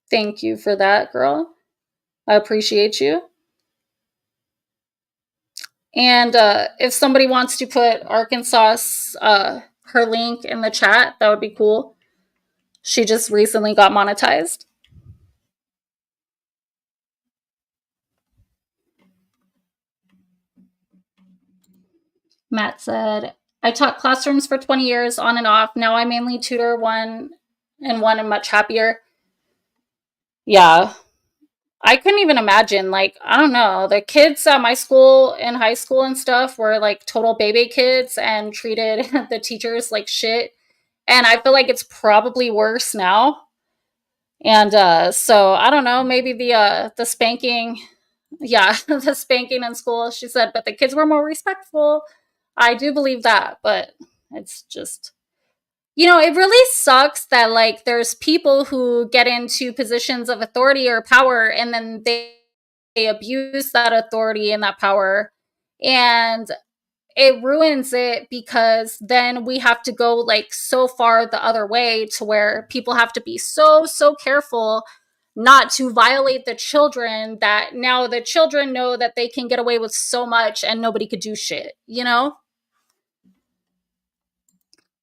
Thank you for that, girl. I appreciate you. And if somebody wants to put Arkansas's her link in the chat, that would be cool. She just recently got monetized. Matt said, I taught classrooms for 20 years on and off. Now I mainly tutor one and much happier. Yeah. I couldn't even imagine, like, I don't know, the kids at my school in high school and stuff were like total baby kids and treated the teachers like shit. And I feel like it's probably worse now. And so I don't know, maybe the spanking, yeah, the spanking in school, she said, but the kids were more respectful. I do believe that, but it's just, you know, it really sucks that like there's people who get into positions of authority or power and then they abuse that authority and that power, and it ruins it because then we have to go like so far the other way to where people have to be so careful not to violate the children, that now the children know that they can get away with so much and nobody could do shit, you know?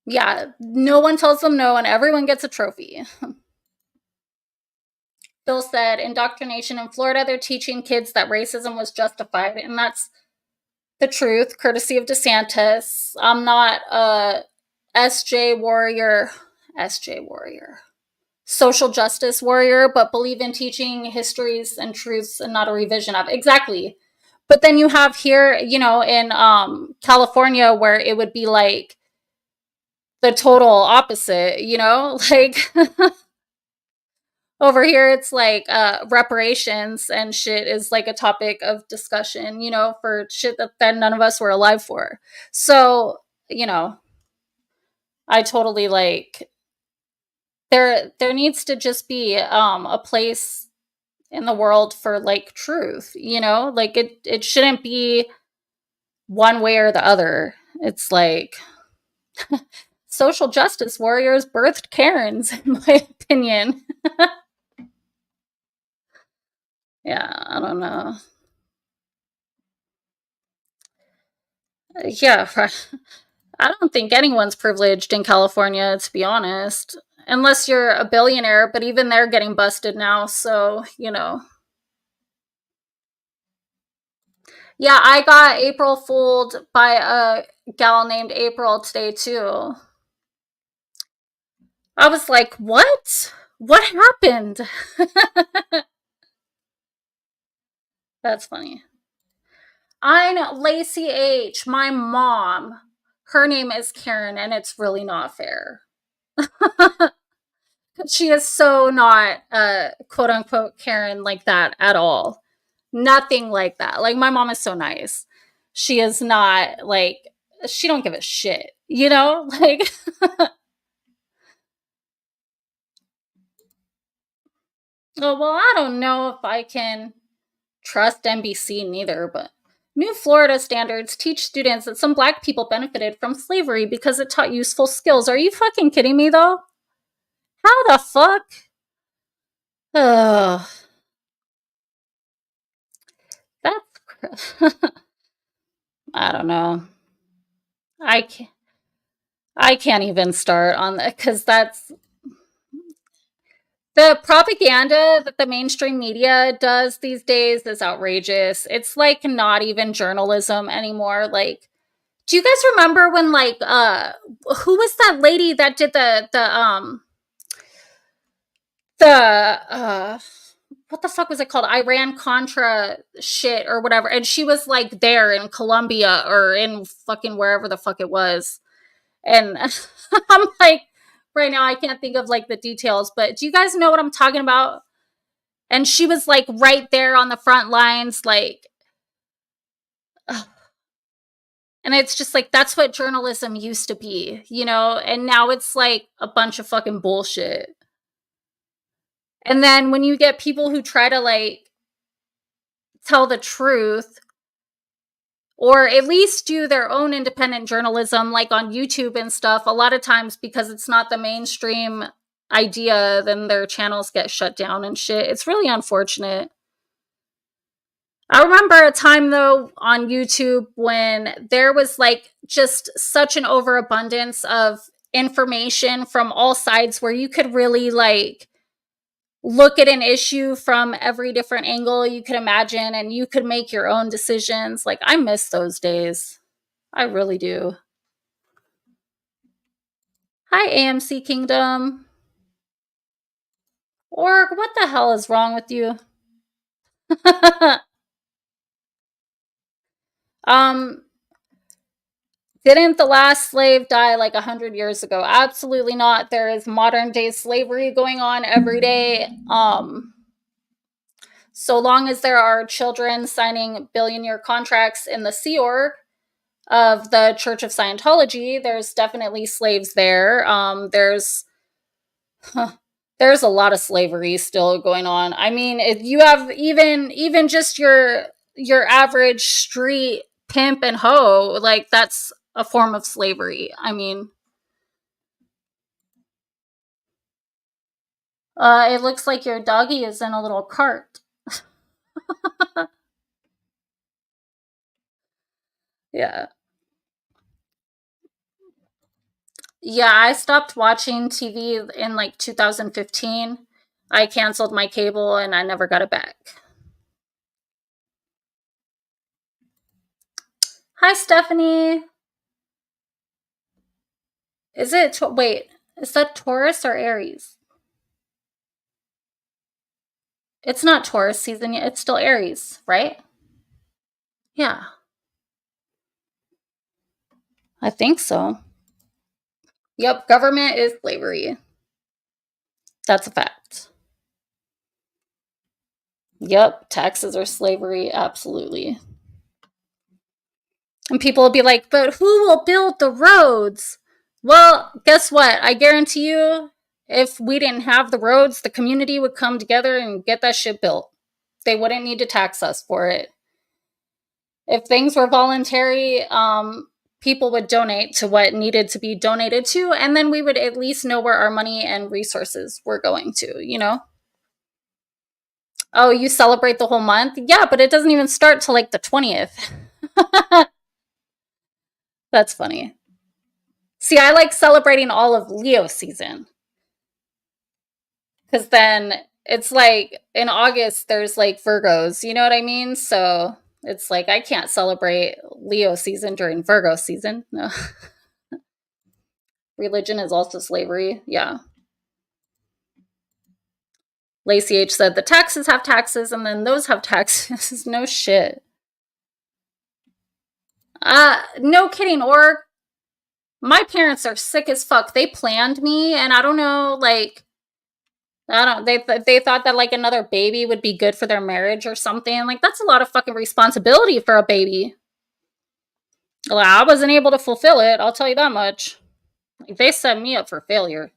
Yeah, no one tells them no and everyone gets a trophy. Bill said, indoctrination in Florida, they're teaching kids that racism was justified, and that's the truth, courtesy of DeSantis. I'm not a SJ warrior, social justice warrior, but believe in teaching histories and truths and not a revision of. Exactly. But then you have here, you know, in California, where it would be like the total opposite, you know, like over here it's like reparations and shit is like a topic of discussion, you know, for shit that none of us were alive for. So, you know, I totally like, there needs to just be a place in the world for like truth, you know, like it shouldn't be one way or the other. It's like social justice warriors birthed Karens, in my opinion. Yeah, I don't know. Yeah, I don't think anyone's privileged in California, to be honest, unless you're a billionaire, but even they're getting busted now, so, you know. Yeah, I got April fooled by a gal named April today, too. I was like, what? What happened? That's funny. I know, Lacey H., my mom, her name is Karen, and it's really not fair. She is so not quote unquote Karen like that at all. Nothing like that. Like, my mom is so nice. She is not like, she don't give a shit, you know? Like, oh, well, I don't know if I can trust NBC neither, but new Florida standards teach students that some black people benefited from slavery because it taught useful skills. Are you fucking kidding me, though? How the fuck? Ugh. That's I don't know. I can't, I can't even start on that because The propaganda that the mainstream media does these days is outrageous. It's like not even journalism anymore. Like, do you guys remember when like who was that lady that did the what the fuck was it called? Iran Contra shit or whatever. And she was like there in Colombia or in fucking wherever the fuck it was. And I'm like, right now I can't think of like the details, but do you guys know what I'm talking about? And she was like right there on the front lines, like, ugh. And it's just like, that's what journalism used to be, you know? And now it's like a bunch of fucking bullshit. And then when you get people who try to like tell the truth, or at least do their own independent journalism, like on YouTube and stuff, a lot of times because it's not the mainstream idea, then their channels get shut down and shit. It's really unfortunate. I remember a time though on YouTube when there was like just such an overabundance of information from all sides where you could really like look at an issue from every different angle you could imagine and you could make your own decisions. Like, I miss those days. I really do. Hi, AMC Kingdom. Org, what the hell is wrong with you? Didn't the last slave die like 100 years ago? Absolutely not. There is modern day slavery going on every day. So long as there are children signing billion-year contracts in the Sea Org of the Church of Scientology, there's definitely slaves there. There's a lot of slavery still going on. I mean, if you have even just your average street pimp and hoe, like that's a form of slavery. I mean, it looks like your doggy is in a little cart. Yeah. Yeah, I stopped watching TV in like 2015. I canceled my cable and I never got it back. Hi, Stephanie. Is it, wait, is that Taurus or Aries? It's not Taurus season yet. It's still Aries, right? Yeah. I think so. Yep, government is slavery. That's a fact. Yep, taxes are slavery, absolutely. And people will be like, but who will build the roads? Well, guess what? I guarantee you, if we didn't have the roads, the community would come together and get that shit built. They wouldn't need to tax us for it. If things were voluntary, people would donate to what needed to be donated to, and then we would at least know where our money and resources were going to, you know? Oh, you celebrate the whole month? Yeah, but it doesn't even start till like the 20th. That's funny. See, I like celebrating all of Leo season. Because then it's like in August, there's like Virgos, you know what I mean? So it's like I can't celebrate Leo season during Virgo season. No. Religion is also slavery. Yeah. Lacey H said the taxes have taxes and then those have taxes. No shit. No kidding, Org. My parents are sick as fuck. They planned me, and I don't know, like, I don't. They thought that like another baby would be good for their marriage or something. Like that's a lot of fucking responsibility for a baby. Like, I wasn't able to fulfill it. I'll tell you that much. Like, they set me up for failure.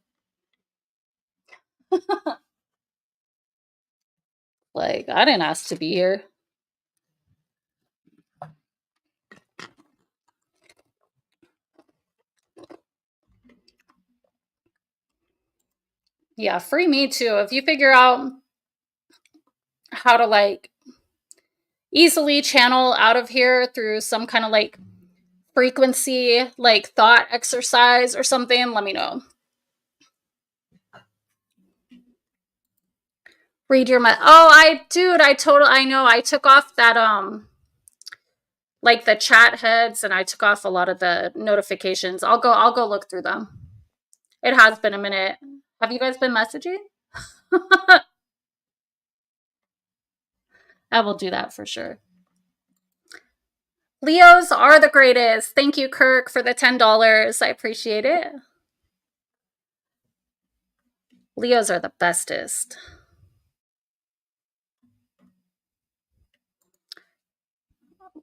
Like I didn't ask to be here. Yeah, free me too. If you figure out how to like easily channel out of here through some kind of like frequency, like thought exercise or something, let me know. Read your I know. I took off that like the chat heads, and I took off a lot of the notifications. I'll go look through them. It has been a minute. Have you guys been messaging? I will do that for sure. Leos are the greatest. Thank you, Kirk, for the $10. I appreciate it. Leos are the bestest.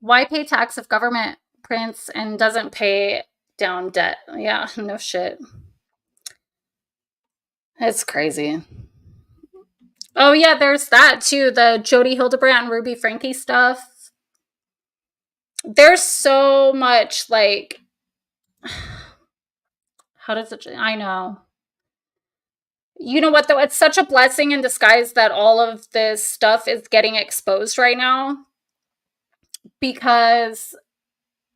Why pay tax if government prints and doesn't pay down debt? Yeah, no shit. It's crazy. Oh yeah, there's that too. The Jody Hildebrandt and Ruby Franke stuff. There's so much like, how does it? I know. You know what though? It's such a blessing in disguise that all of this stuff is getting exposed right now, because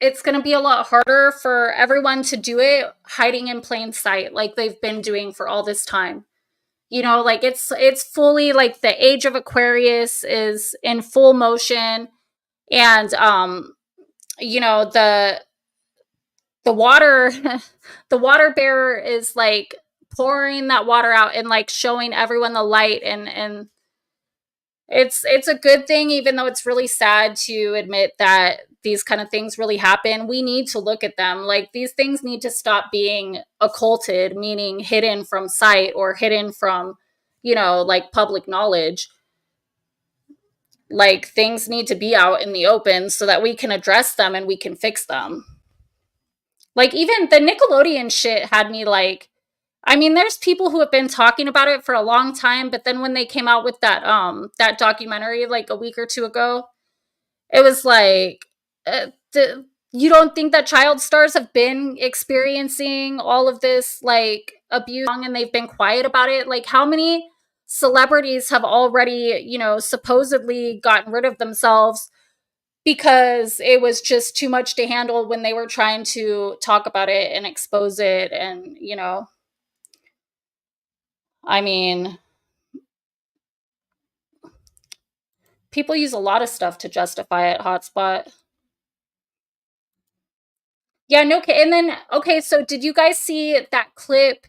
it's going to be a lot harder for everyone to do it hiding in plain sight like they've been doing for all this time. You know, like it's fully like the age of Aquarius is in full motion, and you know, the water the water bearer is like pouring that water out and like showing everyone the light, and it's a good thing, even though it's really sad to admit that these kind of things really happen. We need to look at them. Like, these things need to stop being occulted, meaning hidden from sight or hidden from, you know, like public knowledge. Like, things need to be out in the open so that we can address them and we can fix them. Like, even the Nickelodeon shit had me like, I mean, there's people who have been talking about it for a long time, but then when they came out with that that documentary like a week or two ago, it was like, you don't think that child stars have been experiencing all of this like abuse and they've been quiet about it? Like, how many celebrities have already, you know, supposedly gotten rid of themselves because it was just too much to handle when they were trying to talk about it and expose it? And, you know, I mean, people use a lot of stuff to justify it, hotspot. Yeah, no, okay. And then, okay, so did you guys see that clip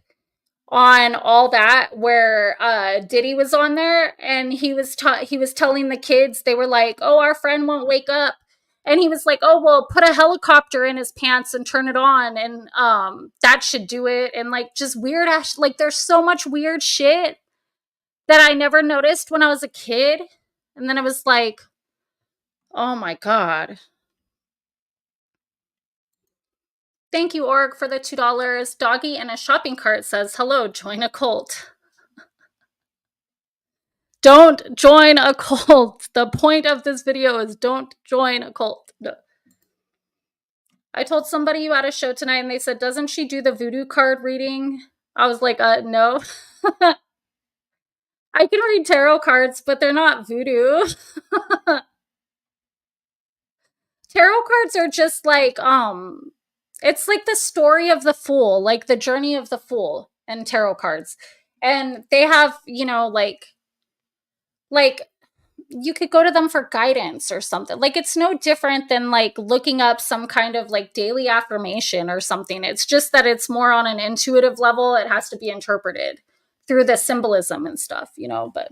on All That where Diddy was on there, and he was telling the kids, they were like, "Oh, our friend won't wake up." And he was like, "Oh, well, put a helicopter in his pants and turn it on, and that should do it." And like, just weird ass, like, there's so much weird shit that I never noticed when I was a kid. And then I was like, oh my God. Thank you, Org, for the $2. Doggy in a shopping cart says, hello, join a cult. Don't join a cult. The point of this video is don't join a cult. No. I told somebody you had a show tonight, and they said, doesn't she do the voodoo card reading? I was like, no. I can read tarot cards, but they're not voodoo. Tarot cards are just like, it's like the story of the fool, like the journey of the fool and tarot cards. And they have, you know, like you could go to them for guidance or something. Like, it's no different than like looking up some kind of like daily affirmation or something. It's just that it's more on an intuitive level. It has to be interpreted through the symbolism and stuff, you know. But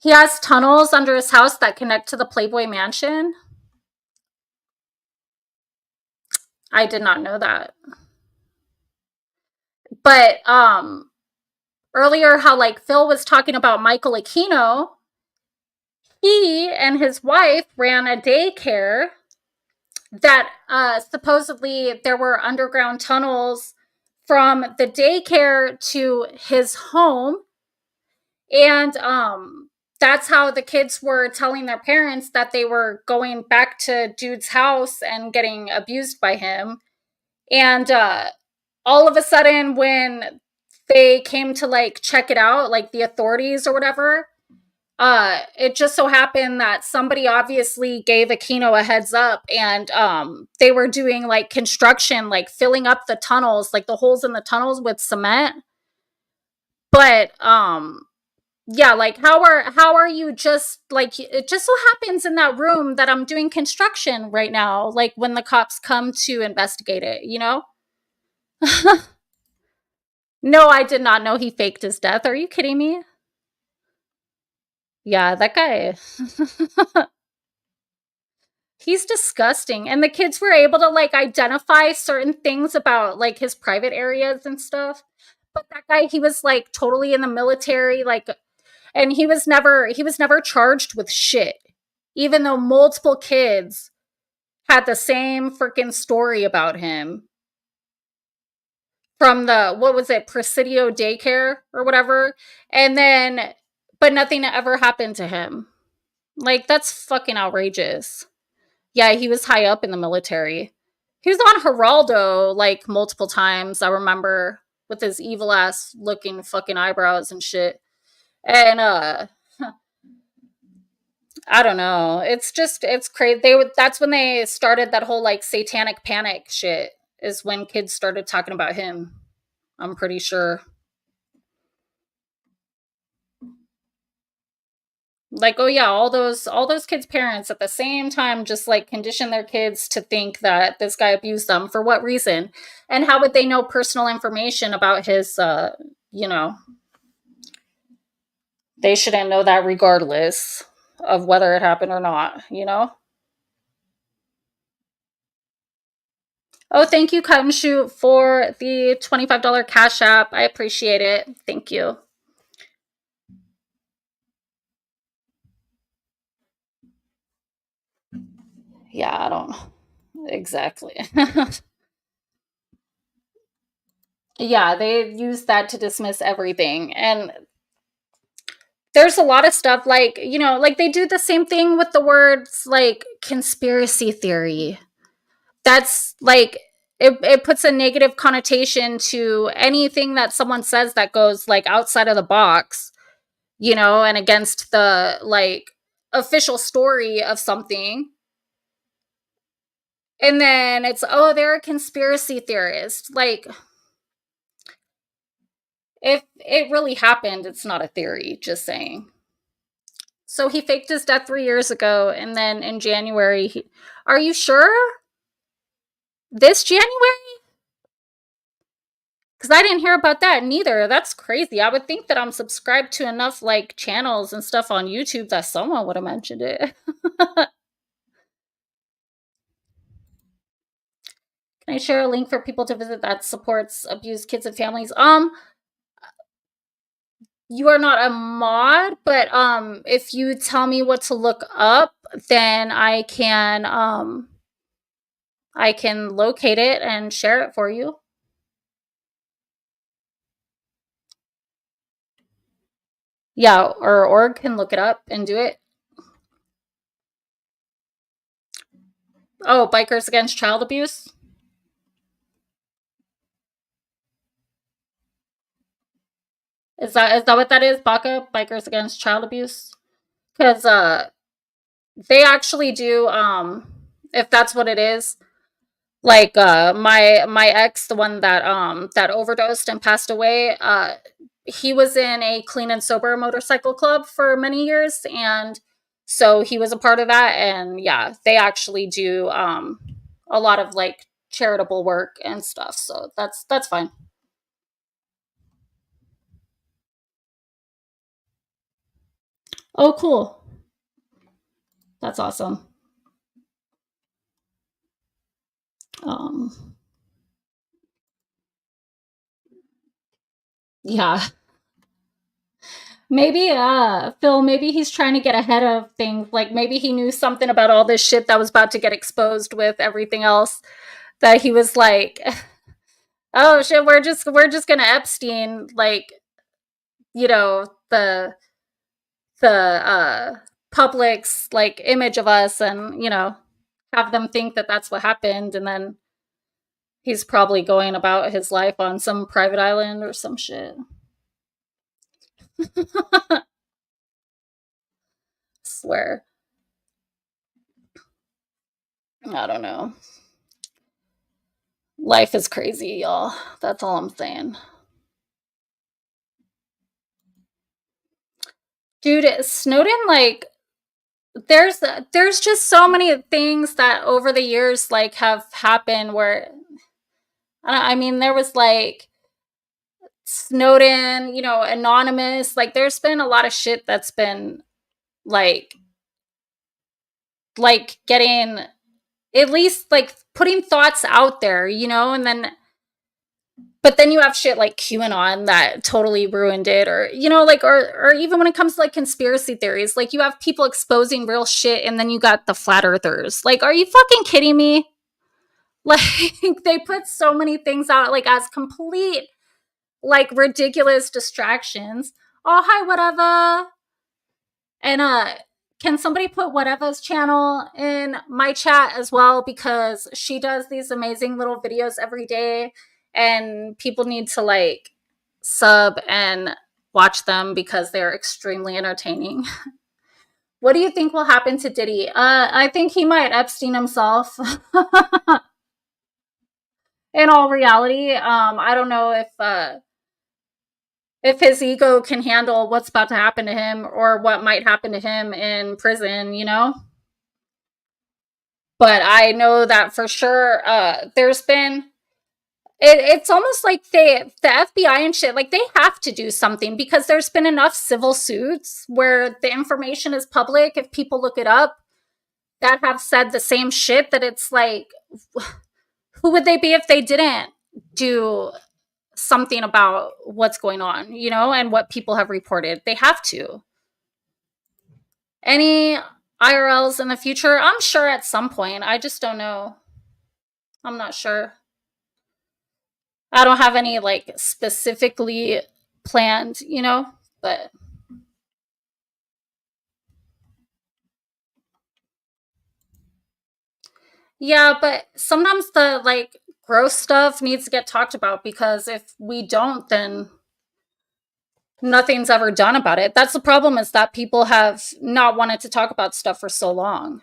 he has tunnels under his house that connect to the Playboy Mansion. I did not know that. But earlier, how like Phil was talking about Michael Aquino, he and his wife ran a daycare that supposedly there were underground tunnels from the daycare to his home. And that's how the kids were telling their parents that they were going back to dude's house and getting abused by him. And all of a sudden, when they came to like check it out, like the authorities or whatever, it just so happened that somebody obviously gave Aquino a heads up, and they were doing like construction, like filling up the tunnels, like the holes in the tunnels with cement. But yeah, like how are you just like it just so happens in that room that I'm doing construction right now, like when the cops come to investigate it, you know? No, I did not know he faked his death. Are you kidding me? Yeah, that guy. He's disgusting. And the kids were able to like identify certain things about like his private areas and stuff. But that guy, he was like totally in the military, like, and he was never charged with shit. Even though multiple kids had the same freaking story about him from the what was it, Presidio daycare or whatever. And then but nothing ever happened to him. Like that's fucking outrageous. Yeah, he was high up in the military. He was on Geraldo like multiple times, I remember, with his evil ass looking fucking eyebrows and shit. And I don't know. It's crazy. That's when they started that whole like satanic panic shit is when kids started talking about him. I'm pretty sure. Like, oh yeah, all those kids' parents at the same time just like condition their kids to think that this guy abused them for what reason? And how would they know personal information about his you know, they shouldn't know that regardless of whether it happened or not, you know? Oh, thank you, Cut and Shoot, for the $25 Cash App. I appreciate it. Thank you. Yeah, I don't exactly. Yeah, they use that to dismiss everything. And there's a lot of stuff like, you know, like they do the same thing with the words like conspiracy theory. That's like it puts a negative connotation to anything that someone says that goes like outside of the box, you know, and against the like official story of something. And then it's, oh, they're a conspiracy theorist. Like, if it really happened, it's not a theory, just saying. So he faked his death 3 years ago, and then in January, are you sure? This January? Because I didn't hear about that neither. That's crazy. I would think that I'm subscribed to enough like channels and stuff on YouTube that someone would have mentioned it. Can I share a link for people to visit that supports abused kids and families? You are not a mod, but if you tell me what to look up, then I can locate it and share it for you. Yeah, or org can look it up and do it. Oh, Bikers Against Child Abuse. Is that what that is? Baka, Bikers Against Child Abuse? Because they actually do if that's what it is, like my ex, the one that overdosed and passed away, he was in a clean and sober motorcycle club for many years, and so he was a part of that. And yeah, they actually do a lot of like charitable work and stuff, so that's fine. Oh, cool. That's awesome. um yeah. Maybe, Phil, maybe he's trying to get ahead of things. Like maybe he knew something about all this shit that was about to get exposed with everything else. That he was like, oh shit, we're just gonna Epstein, like, you know, the public's like image of us, and have them think that that's what happened, and then he's probably going about his life on some private island or some shit. Swear. I don't know. Life is crazy, y'all. That's all I'm saying. Dude, Snowden, like, there's just so many things that over the years like have happened where I mean there was like Snowden, anonymous, like there's been a lot of shit that's been like getting at least like putting thoughts out there, and then but then you have shit like QAnon that totally ruined it, or like or even when it comes to like conspiracy theories, like you have people exposing real shit and then you got the flat earthers. Like, are you fucking kidding me? Like they put so many things out like as complete like ridiculous distractions. Oh, hi, whatever. And can somebody put whatever's channel in my chat as well, because she does these amazing little videos every day and people need to like sub and watch them because they're extremely entertaining. What do you think will happen to Diddy? I think he might Epstein himself. In all reality, I don't know if his ego can handle what's about to happen to him or what might happen to him in prison, But I know that for sure there's been it's almost like the FBI and shit, like they have to do something because there's been enough civil suits where the information is public if people look it up that have said the same shit, that it's like who would they be if they didn't do something about what's going on, and what people have reported. They have to. Any IRLs in the future? I'm sure at some point. I just don't know. I'm not sure. I don't have any like specifically planned, but yeah, but sometimes the like gross stuff needs to get talked about because if we don't, then nothing's ever done about it. That's the problem, is that people have not wanted to talk about stuff for so long.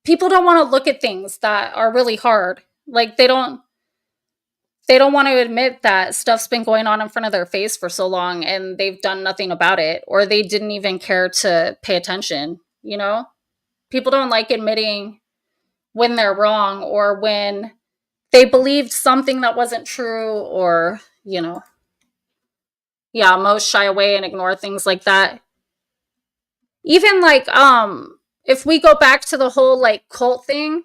People don't want to look at things that are really hard. Like they don't want to admit that stuff's been going on in front of their face for so long and they've done nothing about it, or they didn't even care to pay attention. People don't like admitting when they're wrong or when they believed something that wasn't true, or yeah, most shy away and ignore things like that. Even like if we go back to the whole like cult thing.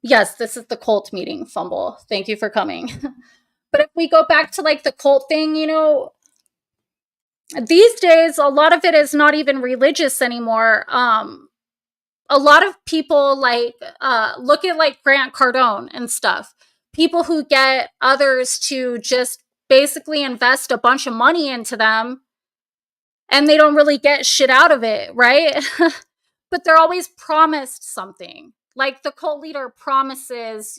Yes, this is the cult meeting, Fumble. Thank you for coming. But if we go back to like the cult thing, these days a lot of it is not even religious anymore. A lot of people like look at like Grant Cardone and stuff. People who get others to just basically invest a bunch of money into them and they don't really get shit out of it, right? But they're always promised something. Like the cult leader promises,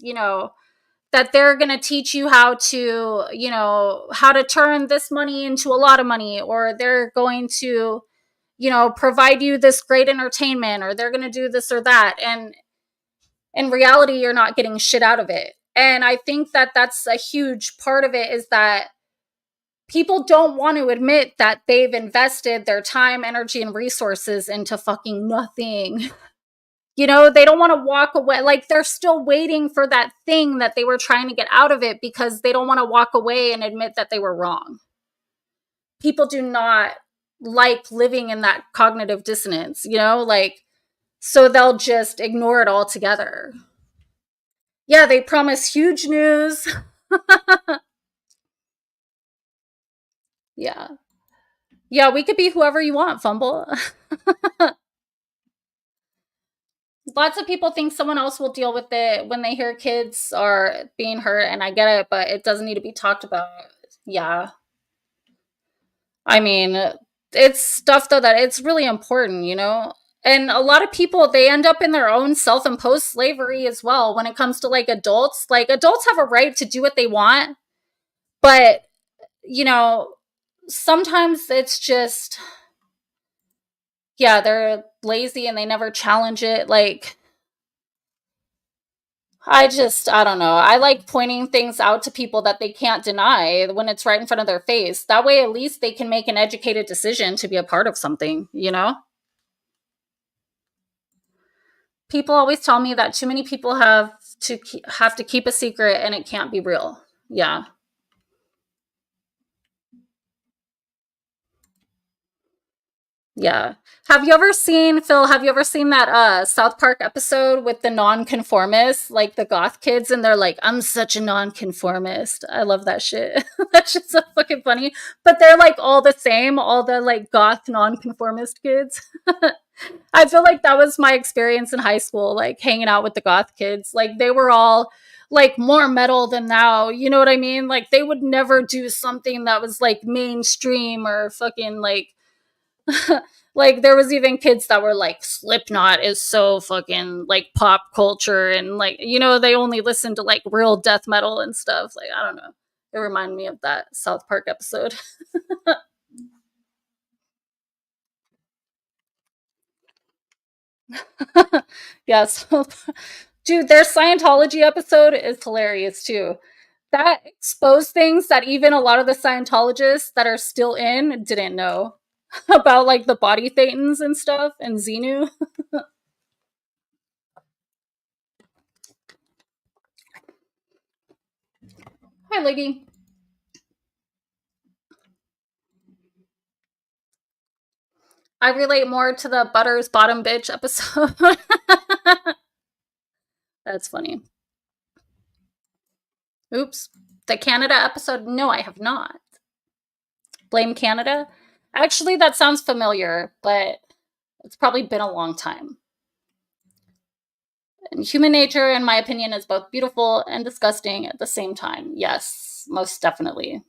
that they're going to teach you how to turn this money into a lot of money, or they're going to, provide you this great entertainment, or they're going to do this or that. And in reality, you're not getting shit out of it. And I think that that's a huge part of it, is that people don't want to admit that they've invested their time, energy, and resources into fucking nothing. They don't want to walk away. Like they're still waiting for that thing that they were trying to get out of it because they don't want to walk away and admit that they were wrong. People do not like living in that cognitive dissonance, like, so they'll just ignore it altogether. Yeah, they promise huge news. Yeah. Yeah, we could be whoever you want, Fumble. Lots of people think someone else will deal with it when they hear kids are being hurt, and I get it, but it doesn't need to be talked about. Yeah. I mean, it's stuff though that it's really important, And a lot of people, they end up in their own self-imposed slavery as well when it comes to like adults. Like adults have a right to do what they want, but sometimes it's just, yeah, they're lazy and they never challenge it. Like, I don't know. I like pointing things out to people that they can't deny when it's right in front of their face. That way, at least they can make an educated decision to be a part of something, you know? People always tell me that too many people have to keep a secret and it can't be real. Yeah. Yeah. Have you ever seen that South Park episode with the nonconformists, like the goth kids, and they're like, I'm such a nonconformist. I love that shit. That shit's so fucking funny. But they're like all the same, all the like goth nonconformist kids. I feel like that was my experience in high school, like hanging out with the goth kids. Like they were all like more metal than now. You know what I mean? Like they would never do something that was like mainstream or fucking like like there was even kids that were like Slipknot is so fucking like pop culture and like they only listen to like real death metal and stuff. Like I don't know. It reminded me of that South Park episode. Yeah, so dude, their Scientology episode is hilarious too. That exposed things that even a lot of the Scientologists that are still in didn't know about like the body thetans and stuff and Xenu. Hi, Liggy. I relate more to the Butters Bottom Bitch episode. That's funny. Oops. The Canada episode? No, I have not. Blame Canada? Actually, that sounds familiar, but it's probably been a long time. And human nature, in my opinion, is both beautiful and disgusting at the same time. Yes, most definitely.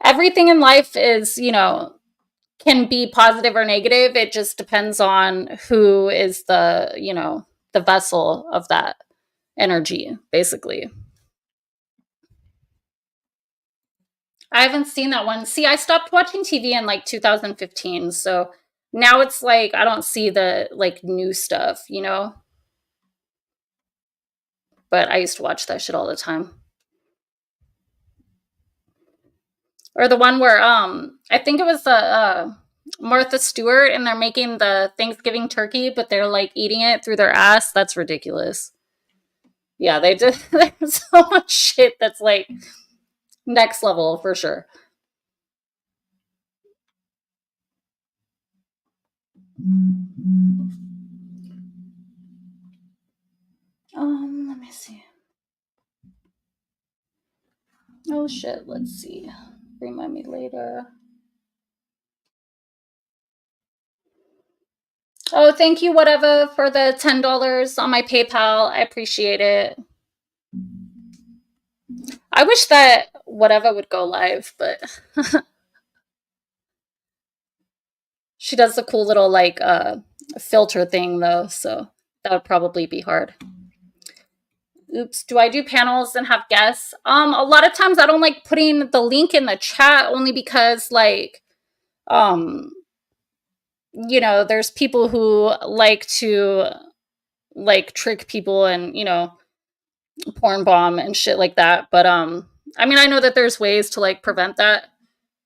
Everything in life is, can be positive or negative. It just depends on who is the vessel of that energy, basically. I haven't seen that one. See, I stopped watching TV in like 2015, so now it's like I don't see the like new stuff. But I used to watch that shit all the time. Or the one where I think it was the Martha Stewart and they're making the Thanksgiving turkey, but they're like eating it through their ass. That's ridiculous. Yeah, they did. There's so much shit that's like next level for sure. Let me see. Oh shit, let's see. Remind me later. Oh, thank you, whatever, for the $10 on my PayPal. I appreciate it. I wish that whatever would go live, but she does the cool little like filter thing though, so that would probably be hard. Oops, do I do panels and have guests? A lot of times I don't like putting the link in the chat only because like there's people who like to like trick people and porn bomb and shit like that. But I mean I know that there's ways to like prevent that.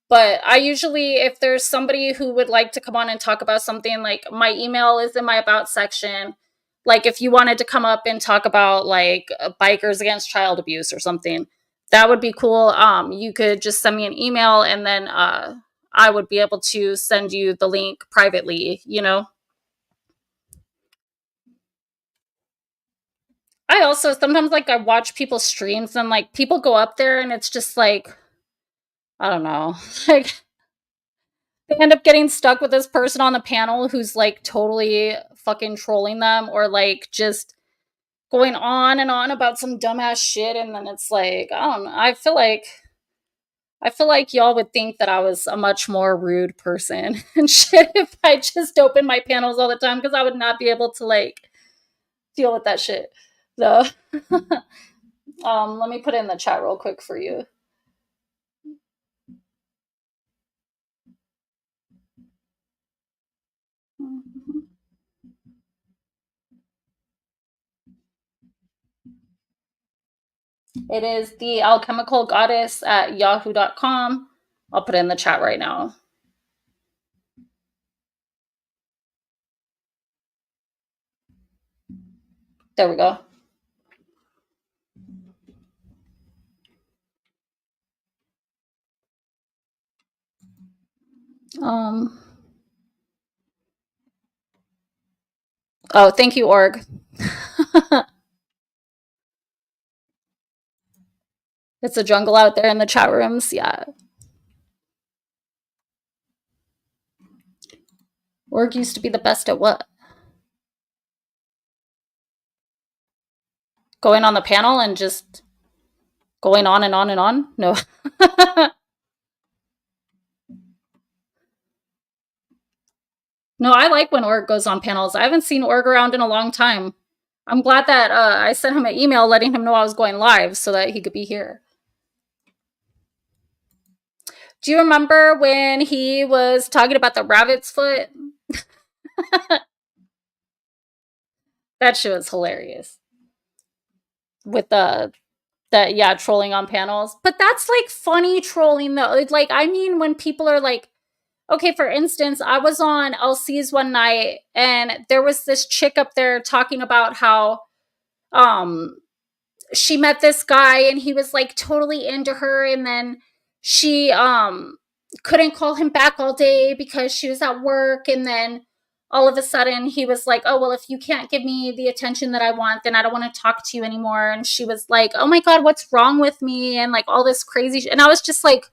But I usually, if there's somebody who would like to come on and talk about something, like my email is in my about section. Like if you wanted to come up and talk about like bikers against child abuse or something, that would be cool. You could just send me an email and then I would be able to send you the link privately. I also sometimes like I watch people's streams and like people go up there and it's just like I don't know. Like they end up getting stuck with this person on the panel who's like totally fucking trolling them or like just going on and on about some dumbass shit and then it's like I don't know. I feel like y'all would think that I was a much more rude person and shit if I just opened my panels all the time because I would not be able to like deal with that shit. So let me put it in the chat real quick for you. It is thealchemicalgoddess at yahoo.com. I'll put it in the chat right now. There we go. Oh, thank you, Org. It's a jungle out there in the chat rooms. Yeah. Org used to be the best at what? Going on the panel and just going on and on and on? No. No, I like when Org goes on panels. I haven't seen Org around in a long time. I'm glad that I sent him an email letting him know I was going live so that he could be here. Do you remember when he was talking about the rabbit's foot? That shit was hilarious. With yeah, trolling on panels. But that's like funny trolling though. Like, I mean, when people are like, okay, for instance, I was on LC's one night and there was this chick up there talking about how she met this guy and he was like totally into her, and then she couldn't call him back all day because she was at work, and then all of a sudden he was like, oh well, if you can't give me the attention that I want, then I don't want to talk to you anymore. And she was like, oh my god, what's wrong with me, and like all this crazy and I was just like,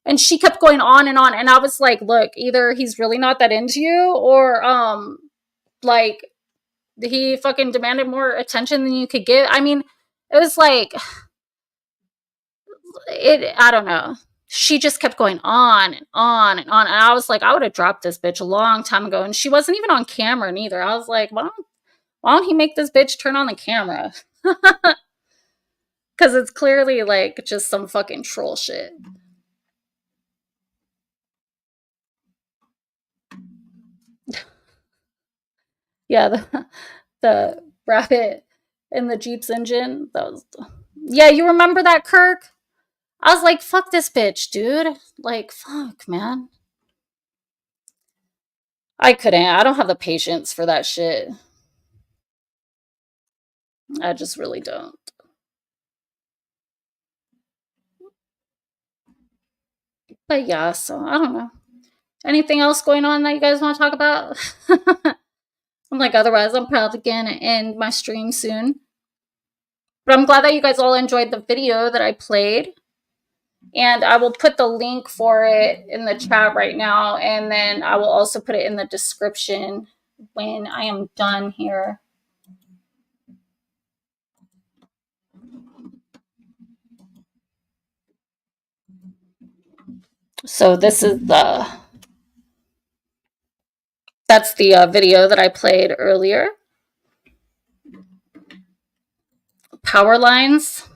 and she kept going on, and I was like, look, either he's really not that into you, or like he fucking demanded more attention than you could give. I mean, it was like, I don't know. She just kept going on and on and on. And I was like, I would have dropped this bitch a long time ago. And she wasn't even on camera neither. I was like, why don't he make this bitch turn on the camera? Because it's clearly like just some fucking troll shit. Yeah, the rabbit in the Jeep's engine. That was, yeah, you remember that, Kirk? I was like, fuck this bitch, dude. Like, fuck, man. I couldn't. I don't have the patience for that shit. I just really don't. But yeah, so I don't know. Anything else going on that you guys want to talk about? I'm like, otherwise, I'm probably gonna end my stream soon. But I'm glad that you guys all enjoyed the video that I played. And I will put the link for it in the chat right now. And then I will also put it in the description when I am done here. So this is that's the video that I played earlier. Power lines.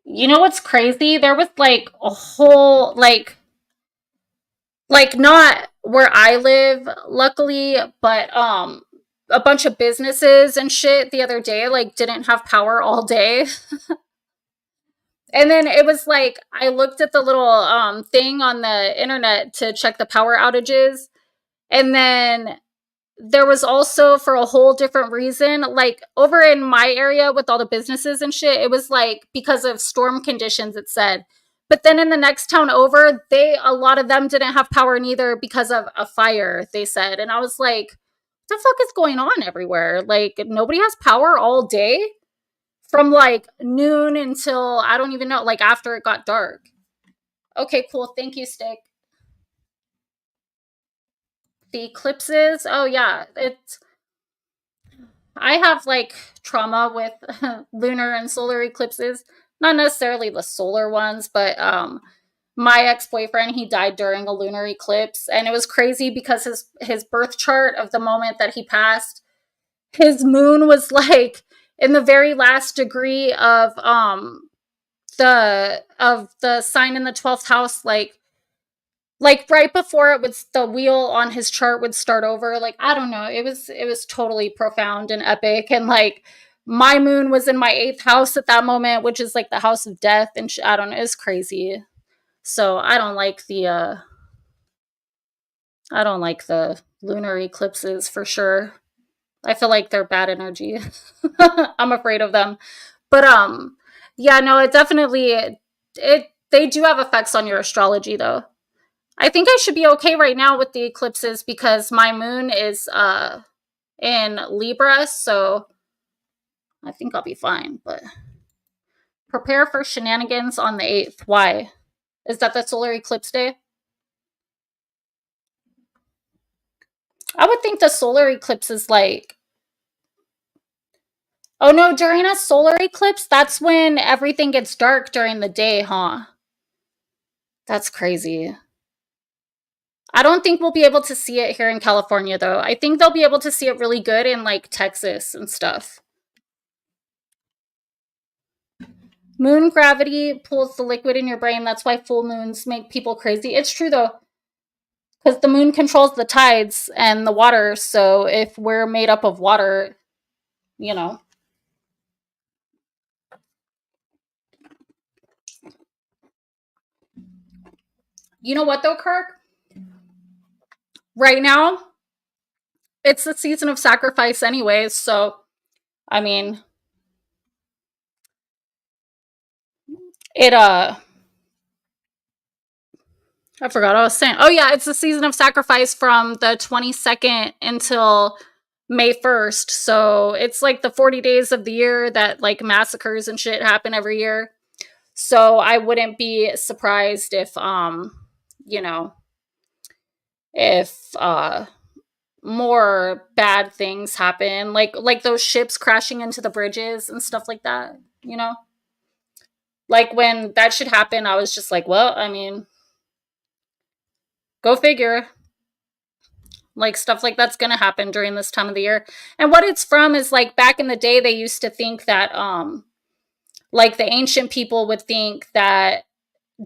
You know what's crazy? There was like a whole like not where I live, luckily, but a bunch of businesses and shit the other day like didn't have power all day. And then it was like I looked at the little thing on the internet to check the power outages, and then there was also, for a whole different reason, like over in my area with all the businesses and shit, it was like because of storm conditions, it said. But then in the next town over, a lot of them didn't have power neither because of a fire, they said. And I was like, what the fuck is going on everywhere? Like, nobody has power all day from like noon until, I don't even know, like after it got dark. Okay, cool. Thank you, Stick. The eclipses. Oh yeah, I have like trauma with lunar and solar eclipses. Not necessarily the solar ones, but my ex-boyfriend, he died during a lunar eclipse, and it was crazy because his birth chart of the moment that he passed, his moon was like in the very last degree of the sign in the 12th house, like right before the wheel on his chart would start over. Like, I don't know, it was totally profound and epic, and like my moon was in my 8th house at that moment, which is like the house of death, and I don't know, it's crazy. So I don't like the lunar eclipses for sure. I feel like they're bad energy. I'm afraid of them. But yeah, no, it definitely they do have effects on your astrology though. I think I should be okay right now with the eclipses because my moon is in Libra, so I think I'll be fine, but prepare for shenanigans on the 8th. Why? Is that the solar eclipse day? I would think the solar eclipse is like, oh no, during a solar eclipse, that's when everything gets dark during the day, huh? That's crazy. I don't think we'll be able to see it here in California, though. I think they'll be able to see it really good in, like, Texas and stuff. Moon gravity pulls the liquid in your brain. That's why full moons make people crazy. It's true, though, because the moon controls the tides and the water. So if we're made up of water, you know. You know what, though, Kirk? Right now, it's the season of sacrifice anyways, so, I mean, it, I forgot what I was saying. Oh, yeah, it's the season of sacrifice from the 22nd until May 1st. So it's like the 40 days of the year that like massacres and shit happen every year. So I wouldn't be surprised if, you know, if more bad things happen, like those ships crashing into the bridges and stuff like that, you know? Like when that should happen, I was just like, well, I mean, go figure. Like stuff like that's gonna happen during this time of the year. And what it's from is like back in the day they used to think that like the ancient people would think that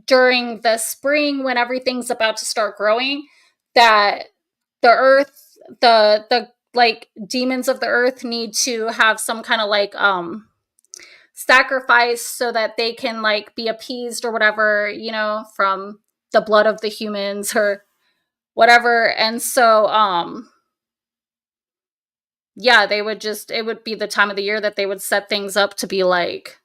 during the spring when everything's about to start growing, that the earth, the like demons of the earth need to have some kind of like sacrifice so that they can like be appeased or whatever, you know, from the blood of the humans or whatever. And so yeah, they would just, it would be the time of the year that they would set things up to be like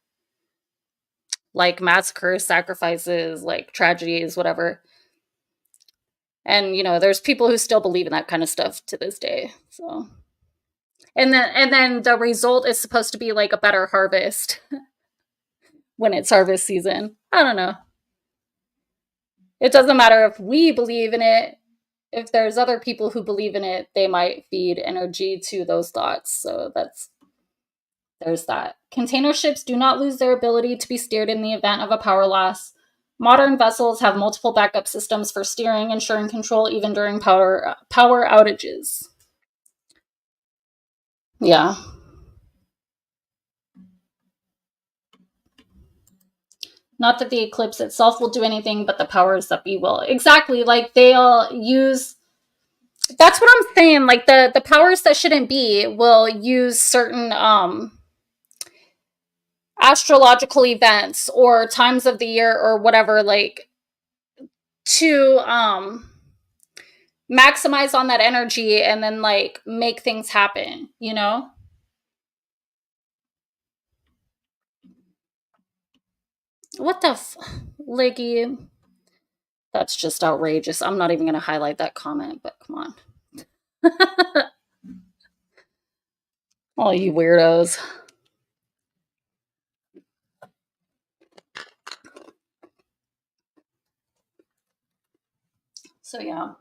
massacres, sacrifices, like tragedies, whatever. And you know, there's people who still believe in that kind of stuff to this day. So and then the result is supposed to be like a better harvest when it's harvest season. I don't know. It doesn't matter if we believe in it. If there's other people who believe in it, they might feed energy to those thoughts. So there's that. Container ships do not lose their ability to be steered in the event of a power loss. Modern vessels have multiple backup systems for steering, ensuring control even during power outages. Yeah. Not that the eclipse itself will do anything, but the powers that be will. Exactly. Like they'll use. That's what I'm saying. Like the powers that shouldn't be will use certain astrological events or times of the year or whatever, like to maximize on that energy and then like make things happen, you know? What the Liggy? That's just outrageous. I'm not even going to highlight that comment, but come on. All you weirdos. So yeah.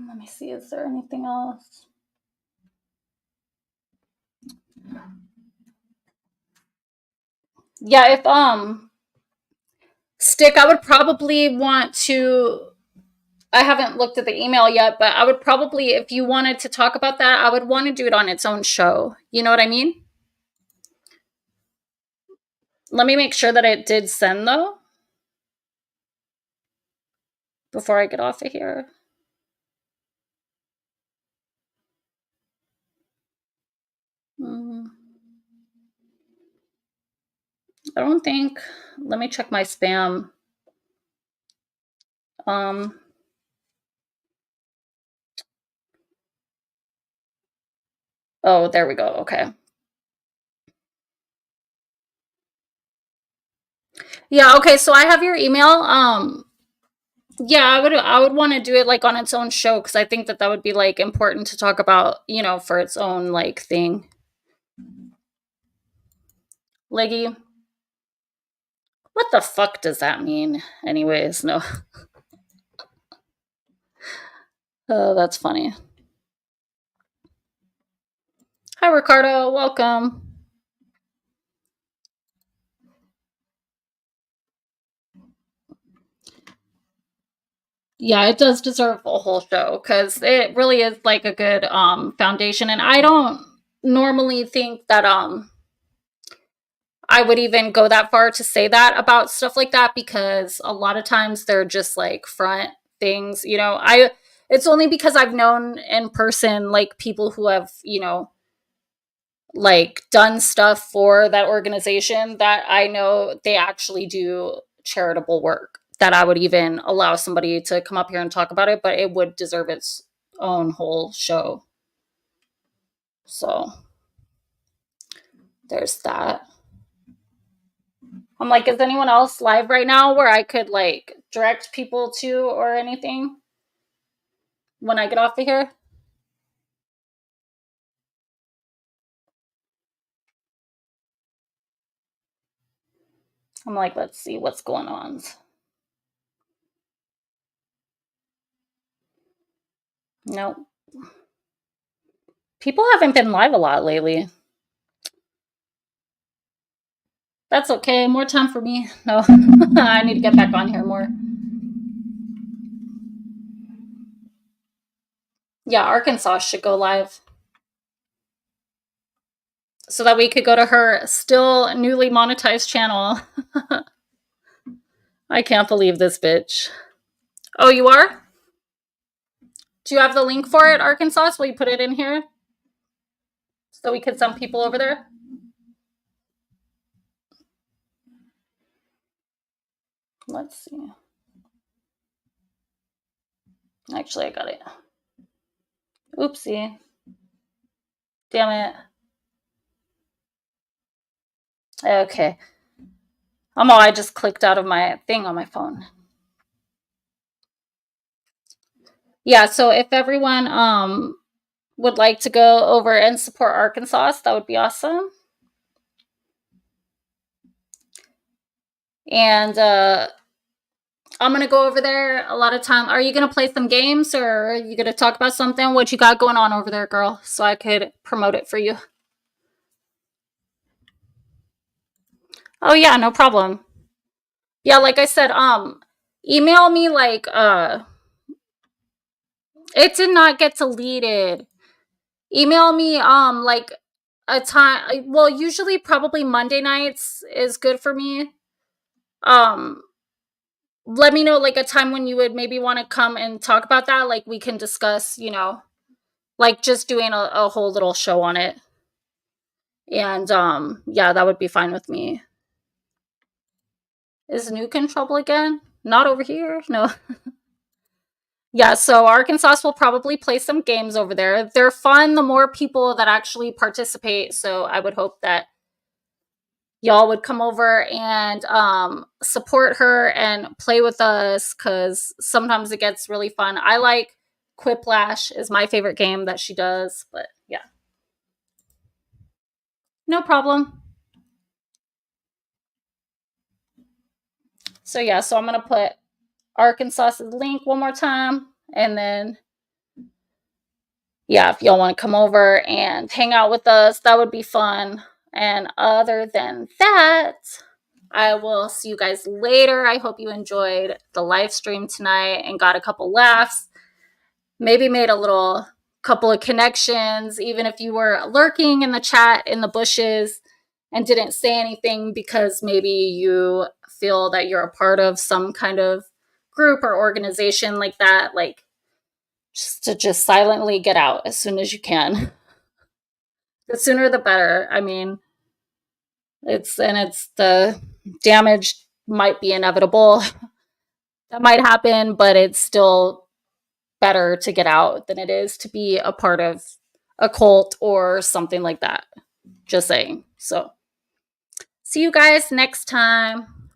Let me see. Is there anything else? Yeah, if Stick, I would probably want to. I haven't looked at the email yet, but I would probably, if you wanted to talk about that, I would want to do it on its own show. You know what I mean? Let me make sure that it did send though. Before I get off of here. I don't think, let me check my spam. Oh, there we go. Okay. Yeah, okay, so I have your email. Yeah, I would want to do it like on its own show because I think that would be like important to talk about, for its own like thing. Leggy. What the fuck does that mean? Anyways, no. Oh, that's funny. Hi, Ricardo. Welcome. Yeah, it does deserve a whole show because it really is like a good foundation. And I don't normally think that I would even go that far to say that about stuff like that because a lot of times they're just like front things, it's only because I've known in person like people who have, like done stuff for that organization that I know they actually do charitable work that I would even allow somebody to come up here and talk about it, but it would deserve its own whole show. So there's that. I'm like, is anyone else live right now where I could like direct people to or anything when I get off of here? I'm like, let's see what's going on. Nope. People haven't been live a lot lately. That's okay. More time for me. No, I need to get back on here more. Yeah, Arkansas should go live. So that we could go to her still newly monetized channel. I can't believe this bitch. Oh, you are? Do you have the link for it, Arkansas? Will you put it in here? So we could send people over there? Let's see. Actually, I got it. Oopsie. Damn it. Okay. I just clicked out of my thing on my phone. Yeah, so if everyone would like to go over and support Arkansas, that would be awesome. And I'm going to go over there a lot of time. Are you going to play some games or are you going to talk about something? What you got going on over there, girl? So I could promote it for you. Oh yeah, no problem. Yeah, like I said, email me like it did not get deleted. Email me like a time, well, usually probably Monday nights is good for me. Let me know like a time when you would maybe want to come and talk about that, like we can discuss, like just doing a whole little show on it. And yeah, that would be fine with me. Is Nuke in trouble again? Not over here. No. Yeah, so Arkansas will probably play some games over there. They're fun the more people that actually participate, so I would hope that y'all would come over and support her and play with us because sometimes it gets really fun. I like Quiplash is my favorite game that she does, but yeah. No problem. So yeah, so I'm going to put Arkansas's link one more time and then yeah, if y'all want to come over and hang out with us, that would be fun. And other than that, I will see you guys later. I hope you enjoyed the live stream tonight and got a couple laughs. Maybe made a little couple of connections, even if you were lurking in the chat in the bushes and didn't say anything because maybe you feel that you're a part of some kind of group or organization like that, like just silently get out as soon as you can. The sooner the better. I mean, it's the damage might be inevitable. That might happen, but it's still better to get out than it is to be a part of a cult or something like that. Just saying. So, see you guys next time.